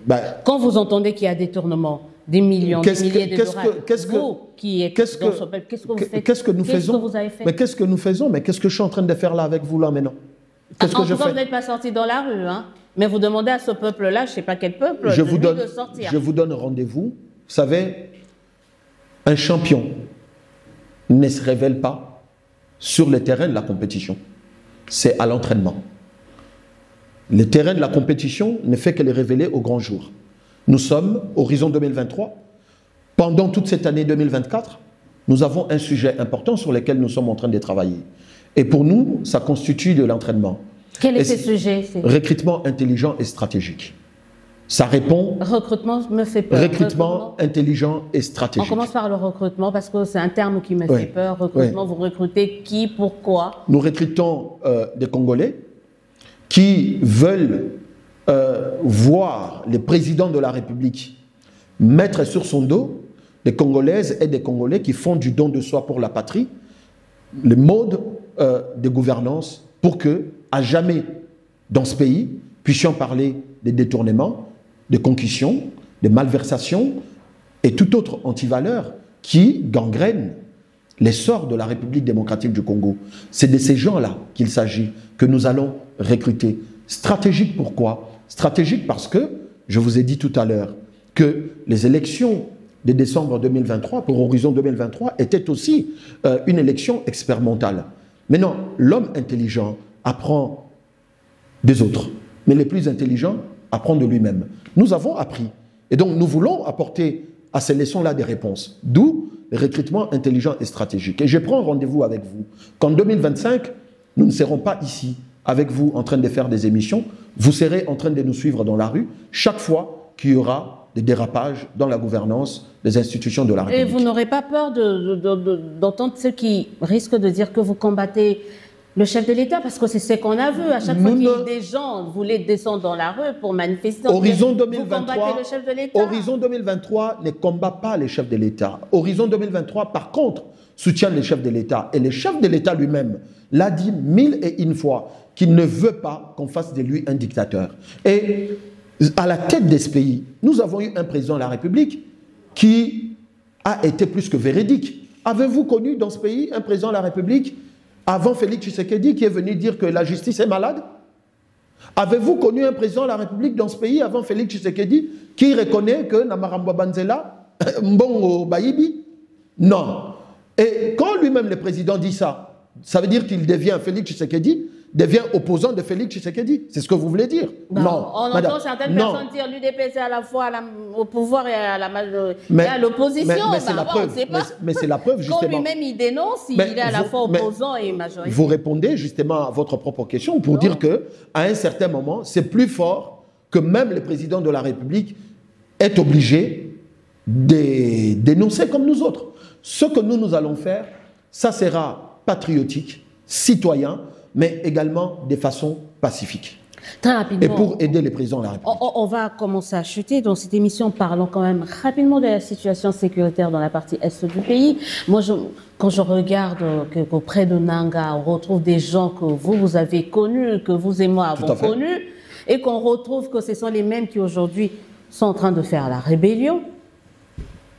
Quand vous entendez qu'il y a détournement, des millions, des milliers de dollars, vous qui êtes dans ce peuple, qu'est-ce que vous faites? Qu'est-ce que nous faisons? Qu'est-ce que vous avez fait? Mais qu'est-ce que nous faisons? Mais qu'est-ce que je suis en train de faire là avec vous là maintenant? Qu'est-ce que je fais? Vous n'êtes pas sorti dans la rue, hein? Mais vous demandez à ce peuple-là, je ne sais pas quel peuple, de sortir. Je vous donne rendez-vous. Vous savez, un champion ne se révèle pas sur le terrain de la compétition. C'est à l'entraînement. Le terrain de la compétition ne fait que les révéler au grand jour. Nous sommes, Horizon 2023, pendant toute cette année 2024, nous avons un sujet important sur lequel nous sommes en train de travailler. Et pour nous, ça constitue de l'entraînement. Quel est ce sujet? Recrutement intelligent et stratégique. Ça répond... Recrutement me fait peur. Recrutement intelligent et stratégique. On commence par le recrutement parce que c'est un terme qui me fait peur. Recrutement, vous recrutez qui, pourquoi? Nous recrutons des Congolais qui veulent voir les présidents de la République mettre sur son dos des Congolaises et des Congolais qui font du don de soi pour la patrie, le mode de gouvernance pour que, à jamais dans ce pays, puissions parler des détournements, des concussions, des malversations et toute autre antivaleur qui gangrène l'essor de la République démocratique du Congo. C'est de ces gens-là qu'il s'agit, que nous allons recruter. Stratégique pourquoi? Stratégique parce que, je vous ai dit tout à l'heure, que les élections de décembre 2023, pour Horizon 2023, étaient aussi une élection expérimentale. Maintenant, l'homme intelligent apprend des autres, mais les plus intelligents apprennent de lui-même. Nous avons appris. Et donc, nous voulons apporter à ces leçons-là des réponses. D'où le recrutement intelligent et stratégique. Et je prends rendez-vous avec vous qu'en 2025, nous ne serons pas ici avec vous en train de faire des émissions. Vous serez en train de nous suivre dans la rue chaque fois qu'il y aura des dérapages dans la gouvernance des institutions de la République. Et vous n'aurez pas peur d'entendre ceux qui risquent de dire que vous combattez le chef de l'État, parce que c'est ce qu'on a vu. À chaque fois qu'il y a des gens voulaient descendre dans la rue pour manifester. Horizon 2023, vous combattez le chef de l'État. Horizon 2023 ne combat pas les chefs de l'État. Horizon 2023, par contre, soutient les chefs de l'État. Et le chef de l'État lui-même l'a dit 1001 fois qu'il ne veut pas qu'on fasse de lui un dictateur. Et à la tête de ce pays, nous avons eu un président de la République qui a été plus que véridique. Avez-vous connu dans ce pays un président de la République avant Félix Tshisekedi qui est venu dire que la justice est malade? Avez-vous connu un président de la République dans ce pays avant Félix Tshisekedi qui reconnaît que Namaramba Banzela, Mbongo Bayibi? Non. Et quand lui-même le président dit ça, ça veut dire qu'il devient Félix Tshisekedi devient opposant de Félix Tshisekedi. C'est ce que vous voulez dire? Non. On entend certaines personnes dire l'UDPS est à la fois au pouvoir et à l'opposition. Mais c'est la preuve. Mais c'est la preuve, justement. Quand lui-même il dénonce, il est à la fois opposant et majoritaire. Vous répondez justement à votre propre question pour dire qu'à un certain moment, c'est plus fort que même le président de la République est obligé de dénoncer comme nous autres. Ce que nous allons faire, ça sera patriotique, citoyen, mais également de façon pacifique. Très rapidement. Et pour aider les présidents de la République. On va commencer à chuter. Dans cette émission, parlons quand même rapidement de la situation sécuritaire dans la partie est du pays. Moi, quand je regarde qu'auprès de Nanga, on retrouve des gens que vous avez connus, que vous et moi avons connus, et qu'on retrouve que ce sont les mêmes qui aujourd'hui sont en train de faire la rébellion.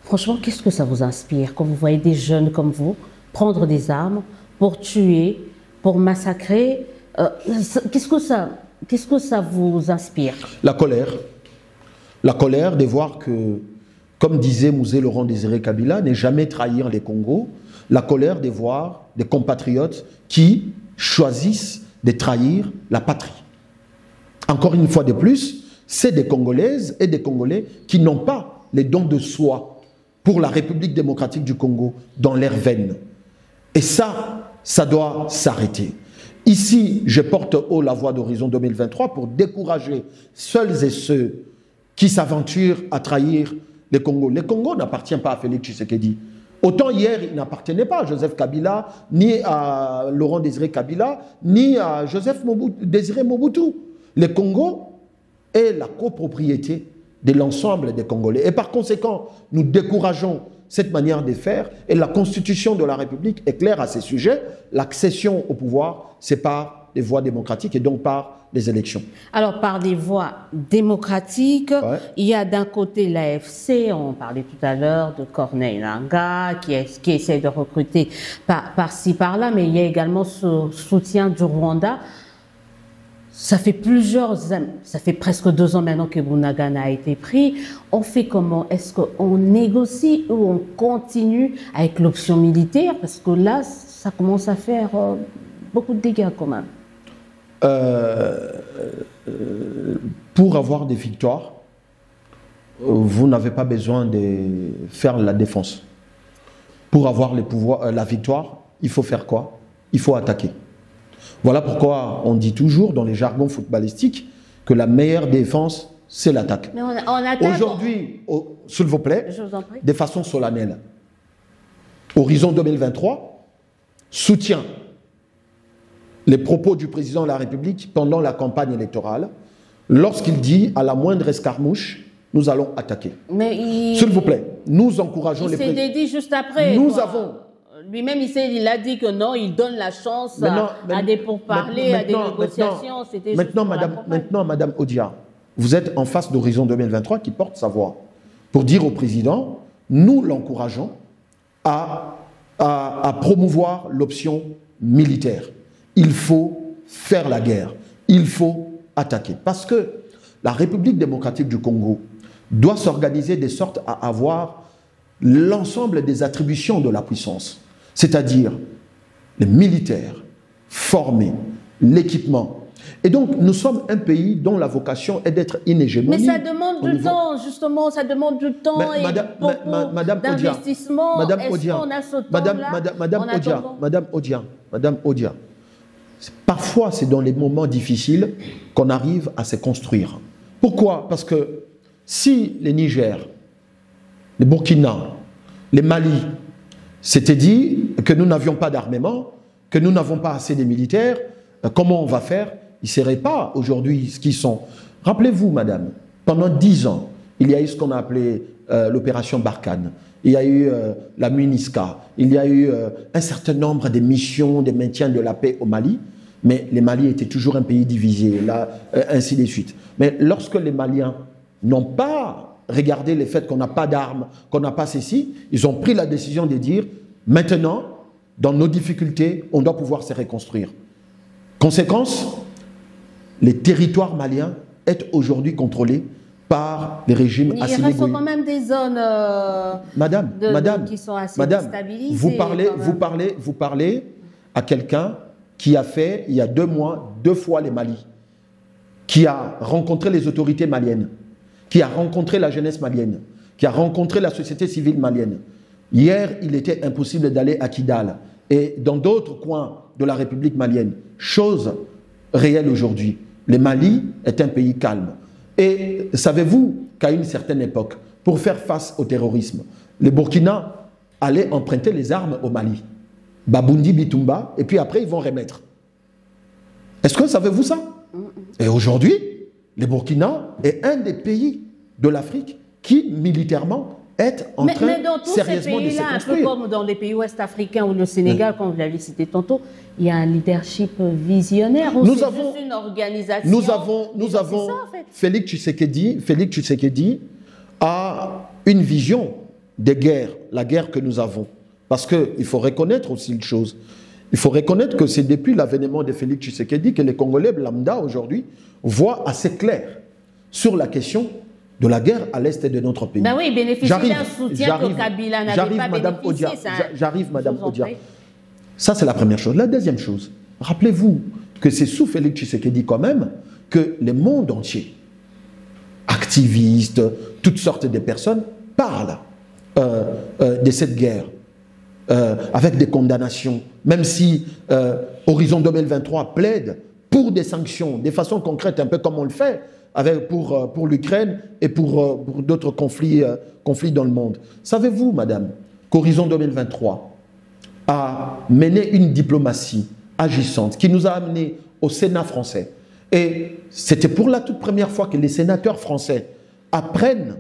Franchement, qu'est-ce que ça vous inspire quand vous voyez des jeunes comme vous prendre des armes pour tuer, pour massacrer? Qu'est-ce que ça vous inspire? La colère. La colère de voir que, comme disait Mouzé Laurent Désiré Kabila, ne jamais trahir les Congos. La colère de voir des compatriotes qui choisissent de trahir la patrie. Encore une fois de plus, c'est des Congolaises et des Congolais qui n'ont pas les dons de soi pour la République démocratique du Congo dans leurs veines. Et ça doit s'arrêter. Ici, je porte haut la voix d'Horizon 2023 pour décourager celles et ceux qui s'aventurent à trahir les Congos. Les Congos n'appartiennent pas à Félix Tshisekedi. Autant hier, il n'appartenait pas à Joseph Kabila, ni à Laurent Désiré Kabila, ni à Joseph Désiré Mobutu. Les Congos est la copropriété de l'ensemble des Congolais. Et par conséquent, nous décourageons cette manière de faire et la Constitution de la République est claire à ces sujets. L'accession au pouvoir, c'est par les voies démocratiques et donc par les élections. Alors, par des voies démocratiques, il y a d'un côté l'AFC, on parlait tout à l'heure de Corneille Nangaa, qui essaie de recruter par-ci, par-là, mais il y a également ce soutien du Rwanda. Ça fait presque 2 ans maintenant que Bunagana a été pris. On fait comment? Est-ce qu'on négocie ou on continue avec l'option militaire? Parce que là, ça commence à faire beaucoup de dégâts quand même. Pour avoir des victoires, vous n'avez pas besoin de faire la défense. Pour avoir la victoire, il faut faire quoi? Il faut attaquer. Voilà pourquoi on dit toujours dans les jargons footballistiques que la meilleure défense, c'est l'attaque. Mais on attaque. Aujourd'hui, s'il vous plaît, de façon solennelle, Horizon 2023 soutient les propos du président de la République pendant la campagne électorale, lorsqu'il dit à la moindre escarmouche, nous allons attaquer. S'il vous plaît, nous encourageons les présidents. Il s'est dit juste après. Nous avons... Lui-même, il a dit que non, il donne la chance à des pourparlers, à des négociations. Maintenant, Madame Odia, vous êtes en face d'Horizon 2023 qui porte sa voix pour dire au président, nous l'encourageons à promouvoir l'option militaire. Il faut faire la guerre. Il faut attaquer. Parce que la République démocratique du Congo doit s'organiser de sorte à avoir l'ensemble des attributions de la puissance. C'est-à-dire les militaires formés, l'équipement. Et donc, nous sommes un pays dont la vocation est d'être une hégémonie. Mais ça demande du temps, justement, ça demande du temps et d'investissement. Est-ce qu'on a ce temps-là? Madame Odia, parfois c'est dans les moments difficiles qu'on arrive à se construire. Pourquoi? Parce que si les Niger, les Burkina, les Mali s'étaient dit que nous n'avions pas d'armement, que nous n'avons pas assez de militaires, comment on va faire? Ils ne seraient pas aujourd'hui ce qu'ils sont. Rappelez-vous, madame, pendant 10 ans, il y a eu ce qu'on a appelé l'opération Barkhane, il y a eu la MINISCA, il y a eu un certain nombre de missions de maintien de la paix au Mali, mais le Mali était toujours un pays divisé, là, ainsi de suite. Mais lorsque les Maliens n'ont pas regardez le fait qu'on n'a pas d'armes, qu'on n'a pas ceci, ils ont pris la décision de dire, maintenant, dans nos difficultés, on doit pouvoir se reconstruire. Conséquence, les territoires maliens sont aujourd'hui contrôlés par les régimes assimilés. Il reste quand même des zones madame, qui sont assez déstabilisées. Vous parlez à quelqu'un qui a fait, il y a 2 mois, 2 fois le Mali, qui a rencontré les autorités maliennes, qui a rencontré la jeunesse malienne, qui a rencontré la société civile malienne. Hier, il était impossible d'aller à Kidal et dans d'autres coins de la République malienne. Chose réelle aujourd'hui. Le Mali est un pays calme. Et savez-vous qu'à une certaine époque, pour faire face au terrorisme, le Burkina allait emprunter les armes au Mali. Baboundi, Bitumba, et puis après, ils vont remettre. Est-ce que savez-vous ça? Et aujourd'hui, le Burkina est un des pays de l'Afrique qui, militairement, est en train sérieusement de se construire. Un peu comme dans les pays ouest africains ou le Sénégal, comme vous l'avez cité tantôt, il y a un leadership visionnaire. Nous avons juste une organisation. Nous avons ça, en fait. Félix Tshisekedi a une vision des guerres, la guerre que nous avons. Parce qu'il faut reconnaître aussi une chose. Il faut reconnaître que c'est depuis l'avènement de Félix Tshisekedi que les Congolais lambda aujourd'hui voient assez clair sur la question de la guerre à l'est de notre pays. Ben oui, bénéficier d'un soutien que Kabila n'avait pas bénéficié. J'arrive, Madame Odia. Ça, c'est la première chose. La deuxième chose, rappelez-vous que c'est sous Félix Tshisekedi quand même que le monde entier, activistes, toutes sortes de personnes, parlent de cette guerre. Avec des condamnations, même si Horizon 2023 plaide pour des sanctions, de façon concrète, un peu comme on le fait pour l'Ukraine et pour d'autres conflits dans le monde. Savez-vous, madame, qu'Horizon 2023 a mené une diplomatie agissante qui nous a amenés au Sénat français. Et c'était pour la toute première fois que les sénateurs français apprennent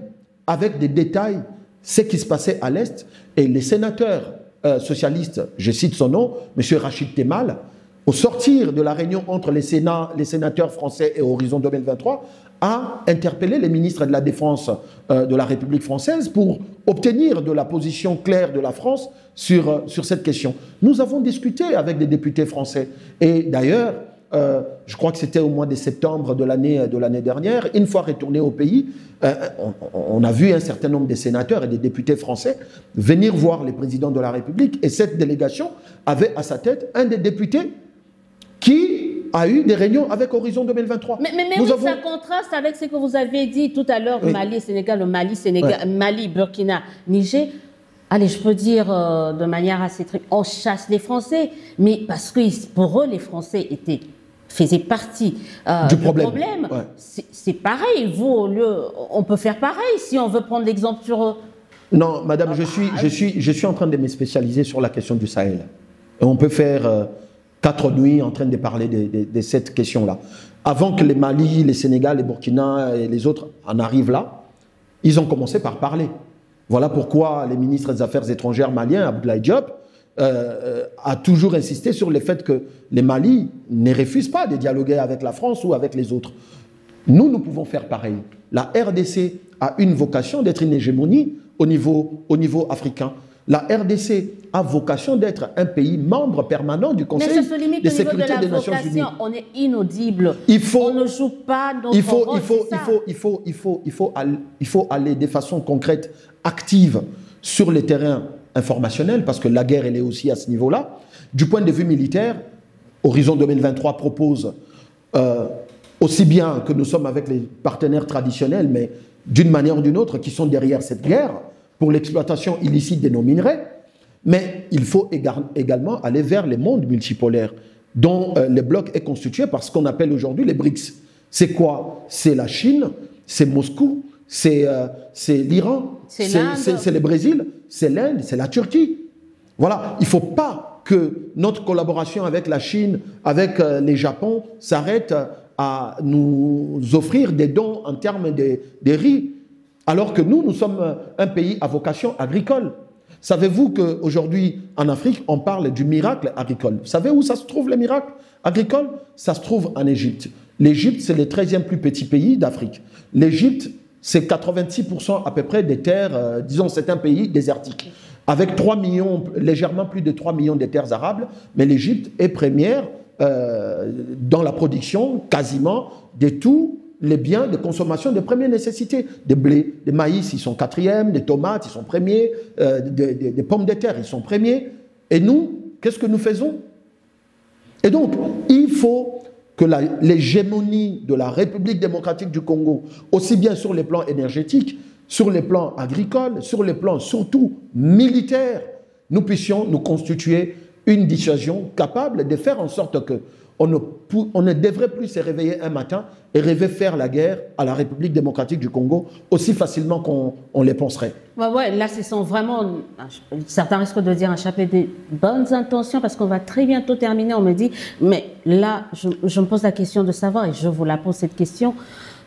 avec des détails ce qui se passait à l'Est. Et les sénateurs socialistes, je cite son nom, M. Rachid Temal, au sortir de la réunion entre les sénateurs français et Horizon 2023, a interpellé les ministres de la Défense de la République française pour obtenir de la position claire de la France sur cette question. Nous avons discuté avec des députés français. Et d'ailleurs, je crois que c'était au mois de septembre de l'année dernière, une fois retourné au pays, on a vu un certain nombre de sénateurs et des députés français venir voir les présidents de la République. Et cette délégation avait à sa tête un des députés qui a eu des réunions avec Horizon 2023. Mais ça contraste avec ce que vous avez dit tout à l'heure, oui. Mali, Burkina, Niger. Allez, je peux dire de manière assez très... On chasse les Français, mais parce que pour eux, les Français faisaient partie du problème. Ouais. C'est pareil. Vous, on peut faire pareil si on veut prendre l'exemple sur eux. Non, madame, je suis en train de me spécialiser sur la question du Sahel. Et on peut faire 4 nuits en train de parler de cette question-là. Avant que les Mali, les Sénégal, les Burkina et les autres en arrivent là, ils ont commencé par parler. Voilà pourquoi les ministres des Affaires étrangères maliens, Abdoulaye Diop, a toujours insisté sur le fait que les Mali ne refusent pas de dialoguer avec la France ou avec les autres. Nous pouvons faire pareil. La RDC a une vocation d'être une hégémonie au niveau africain. La RDC a vocation d'être un pays membre permanent du Conseil de sécurité des Nations Unies. On est inaudible. On ne joue pas notre rôle. Il faut aller de façon concrète, active sur les terrains informationnels, parce que la guerre, elle est aussi à ce niveau-là. Du point de vue militaire, Horizon 2023 propose, aussi bien que nous sommes avec les partenaires traditionnels, mais d'une manière ou d'une autre, qui sont derrière cette guerre, pour l'exploitation illicite de nos minerais, mais il faut également aller vers les mondes multipolaires, dont le bloc est constitué par ce qu'on appelle aujourd'hui les BRICS. C'est quoi? C'est la Chine, c'est Moscou, c'est l'Iran, c'est le Brésil, c'est l'Inde, c'est la Turquie. Voilà, il ne faut pas que notre collaboration avec la Chine, avec les Japon, s'arrête à nous offrir des dons en termes de riz, alors que nous sommes un pays à vocation agricole. Savez-vous qu'aujourd'hui, en Afrique, on parle du miracle agricole? Vous savez où ça se trouve, le miracle agricole? Ça se trouve en Égypte. L'Égypte, c'est le 13e plus petit pays d'Afrique. L'Égypte, c'est 86% à peu près des terres, disons, c'est un pays désertique. Avec 3 millions, légèrement plus de 3 millions de terres arables, mais l'Égypte est première dans la production, quasiment, de tous les biens de consommation de première nécessité. Des blés, des maïs, ils sont 4e, des tomates, ils sont premiers, des pommes de terre, ils sont premiers. Et nous, qu'est-ce que nous faisons? Et donc, il faut que l'hégémonie de la République démocratique du Congo, aussi bien sur les plans énergétiques, sur les plans agricoles, sur les plans surtout militaires, nous puissions nous constituer une dissuasion capable de faire en sorte que on ne devrait plus se réveiller un matin et rêver faire la guerre à la République démocratique du Congo aussi facilement qu'on les penserait. Ouais, là, ce sont vraiment, certains risquent de dire un chapelet des bonnes intentions parce qu'on va très bientôt terminer. On me dit, mais là, je me pose la question de savoir, et je vous la pose cette question,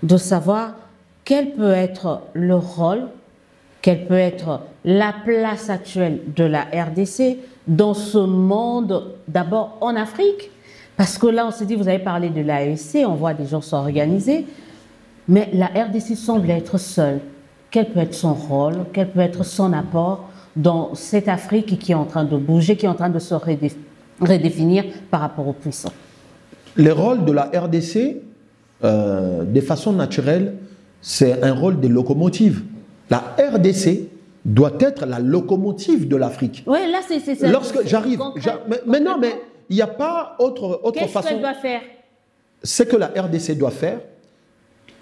de savoir quel peut être le rôle, quelle peut être la place actuelle de la RDC dans ce monde, d'abord en Afrique. Parce que là, on s'est dit, vous avez parlé de l'AEC, on voit des gens s'organiser, mais la RDC semble être seule. Quel peut être son rôle, quel peut être son apport dans cette Afrique qui est en train de bouger, qui est en train de se redéfinir par rapport aux puissants? Le rôle de la RDC, de façon naturelle, c'est un rôle de locomotive. La RDC doit être la locomotive de l'Afrique. Oui, là, c'est lorsque j'arrive, mais non, mais il n'y a pas autre façon. Qu'est-ce qu'elle doit faire? Ce que la RDC doit faire,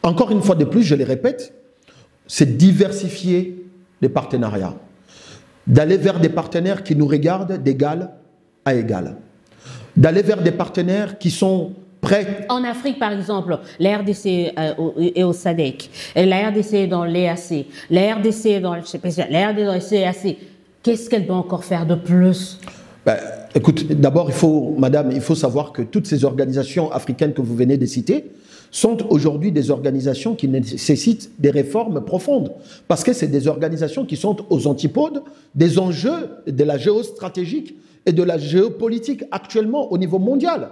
encore une fois de plus, je le répète, c'est diversifier les partenariats. D'aller vers des partenaires qui nous regardent d'égal à égal. D'aller vers des partenaires qui sont prêts. En Afrique, par exemple, la RDC est au SADC, la RDC est dans l'EAC, la RDC est dans le CPC, la RDC est dans le CAC. Qu'est-ce qu'elle doit encore faire de plus? Écoute, d'abord, madame, il faut savoir que toutes ces organisations africaines que vous venez de citer sont aujourd'hui des organisations qui nécessitent des réformes profondes. Parce que c'est des organisations qui sont aux antipodes des enjeux de la géostratégique et de la géopolitique actuellement au niveau mondial.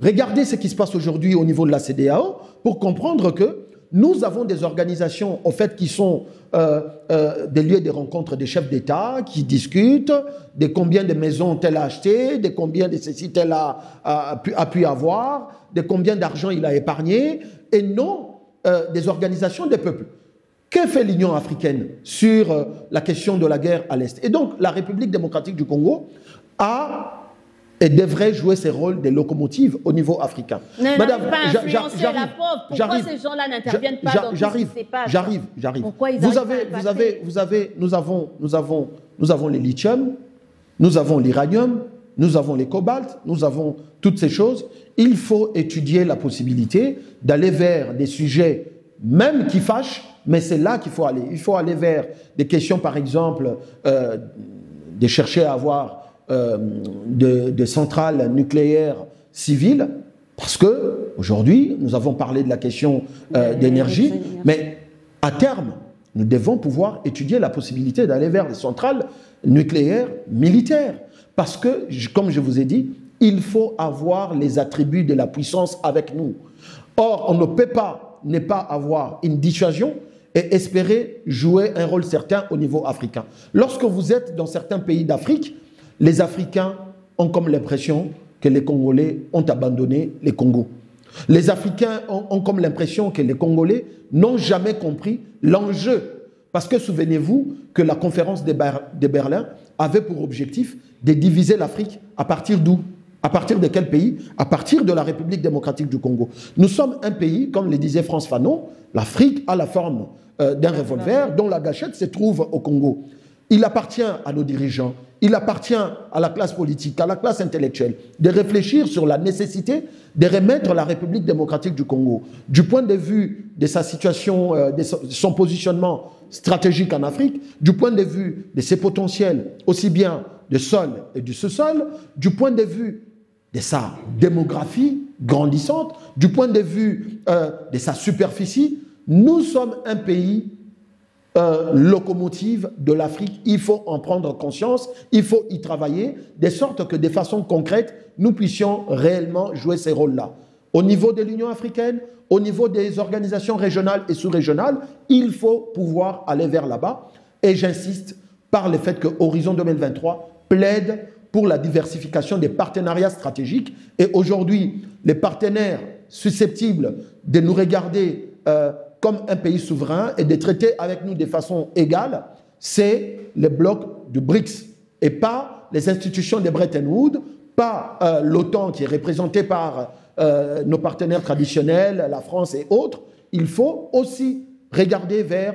Regardez ce qui se passe aujourd'hui au niveau de la CEDEAO pour comprendre que nous avons des organisations, au fait, qui sont des lieux de rencontre des chefs d'État, qui discutent de combien de maisons tel a acheté, de combien de ceci tel a pu avoir, de combien d'argent il a épargné, et non des organisations des peuples. Que fait l'Union africaine sur la question de la guerre à l'Est? Et donc, la République démocratique du Congo a et devrait jouer ses rôles de locomotive au niveau africain. Madame, pas influencer la pauvre. Pourquoi ces gens-là n'interviennent pas dans tout ce qui se passe? J'arrive. Pourquoi ils nous avons les lithium, nous avons l'uranium, nous avons les cobaltes, nous avons toutes ces choses. Il faut étudier la possibilité d'aller vers des sujets, même qui fâchent, mais c'est là qu'il faut aller. Il faut aller vers des questions, par exemple, de chercher à avoir de centrales nucléaires civiles, parce que aujourd'hui, nous avons parlé de la question d'énergie, mais à terme, nous devons pouvoir étudier la possibilité d'aller vers des centrales nucléaires militaires. Parce que, comme je vous ai dit, il faut avoir les attributs de la puissance avec nous. Or, on ne peut pas ne pas avoir une dissuasion et espérer jouer un rôle certain au niveau africain. Lorsque vous êtes dans certains pays d'Afrique, les Africains ont comme l'impression que les Congolais ont abandonné les Congos. Les Africains ont comme l'impression que les Congolais n'ont jamais compris l'enjeu. Parce que souvenez-vous que la conférence de Berlin avait pour objectif de diviser l'Afrique à partir d'où? À partir de quel pays? À partir de la République démocratique du Congo. Nous sommes un pays, comme le disait Frantz Fanon, l'Afrique a la forme d'un revolver dont la gâchette se trouve au Congo. Il appartient à nos dirigeants, il appartient à la classe politique, à la classe intellectuelle, de réfléchir sur la nécessité de remettre la République démocratique du Congo, du point de vue de sa situation, de son positionnement stratégique en Afrique, du point de vue de ses potentiels, aussi bien de sol et du sous-sol, du point de vue de sa démographie grandissante, du point de vue de sa superficie. Nous sommes un pays locomotive de l'Afrique, il faut en prendre conscience, il faut y travailler, de sorte que de façon concrète, nous puissions réellement jouer ces rôles-là. Au niveau de l'Union africaine, au niveau des organisations régionales et sous-régionales, il faut pouvoir aller vers là-bas. Et j'insiste par le fait que Horizon 2023 plaide pour la diversification des partenariats stratégiques. Et aujourd'hui, les partenaires susceptibles de nous regarder comme un pays souverain et de traiter avec nous de façon égale, c'est le bloc du BRICS et pas les institutions de Bretton Woods pas l'OTAN qui est représentée par nos partenaires traditionnels, la France et autres, il faut aussi regarder vers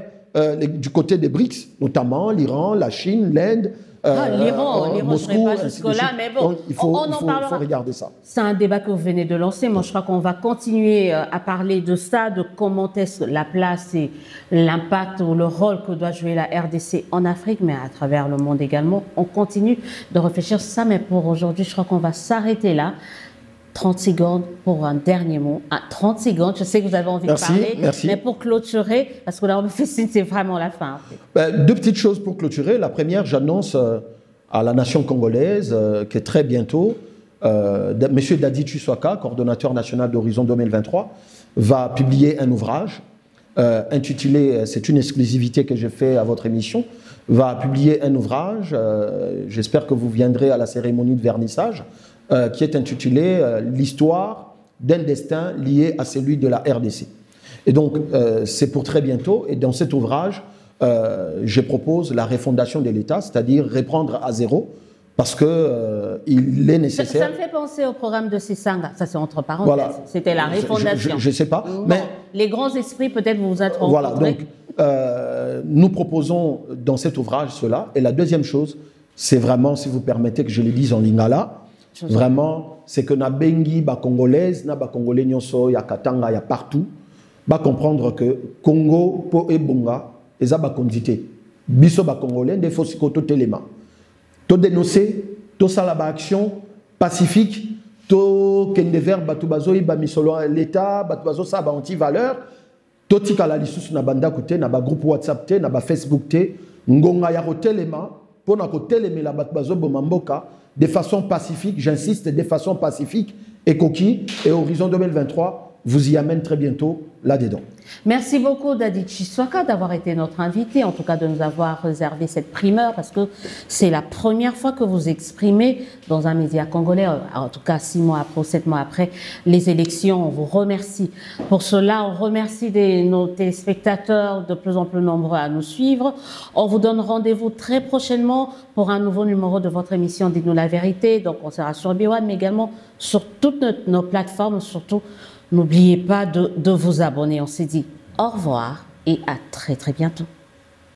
du côté des BRICS, notamment l'Iran, la Chine, l'Inde, l'Iran, je ne serai pas jusque-là, mais bon, donc, il faut regarder ça. C'est un débat que vous venez de lancer. Moi, je crois qu'on va continuer à parler de ça, de comment est-ce la place et l'impact ou le rôle que doit jouer la RDC en Afrique, mais à travers le monde également. On continue de réfléchir ça, mais pour aujourd'hui, je crois qu'on va s'arrêter là. 30 secondes pour un dernier mot. 30 secondes, je sais que vous avez envie de parler, mais pour clôturer, parce que là, on me fait signe, c'est vraiment la fin. En fait. Deux petites choses pour clôturer. La première, j'annonce à la nation congolaise que très bientôt, M. Dadi Tshiswaka, coordonnateur national d'Horizon 2023, va publier un ouvrage intitulé, c'est une exclusivité que j'ai fait à votre émission, va publier un ouvrage, j'espère que vous viendrez à la cérémonie de vernissage, qui est intitulé « L'histoire d'un destin lié à celui de la RDC ». Et donc, c'est pour très bientôt. Et dans cet ouvrage, je propose la refondation de l'État, c'est-à-dire reprendre à zéro, parce qu'il est nécessaire... Ça me fait penser au programme de Sisanga, ça c'est entre parenthèses, voilà. C'était la refondation. Je ne sais pas, bon, mais... Les grands esprits, peut-être vous êtes rencontrés. Voilà, donc nous proposons dans cet ouvrage cela. Et la deuxième chose, c'est vraiment, si vous permettez que je le dise en lingala, vraiment, c'est que na bengi ba congolaise, na ba congolais nyonso ya Katanga, ya partout, ba comprendre que Congo po ebonga eza ba kondité. Biso ba congolais de fosiko to telema. To dénoncer, to sala ba action pacifique, to kende vers batu bazoi ba misolo l'état, batu bazo sa ba anti valeur, to tikala lisusu na banda kote na ba groupe WhatsApp te, na ba Facebook te, ngonga ya ko telema, pona ko telemela batu bazo bomamboka. De façon pacifique, j'insiste, de façon pacifique et coquille. Et Horizon 2023 vous y amène très bientôt là-dedans. Merci beaucoup Dadi Tshiswaka d'avoir été notre invité, en tout cas de nous avoir réservé cette primeur, parce que c'est la première fois que vous exprimez dans un média congolais, en tout cas 6 mois après ou 7 mois après les élections. On vous remercie pour cela. On remercie nos téléspectateurs de plus en plus nombreux à nous suivre. On vous donne rendez-vous très prochainement pour un nouveau numéro de votre émission Dites-nous la vérité. Donc on sera sur B1, mais également sur toutes nos plateformes, surtout. N'oubliez pas de vous abonner. On s'est dit au revoir et à très très bientôt.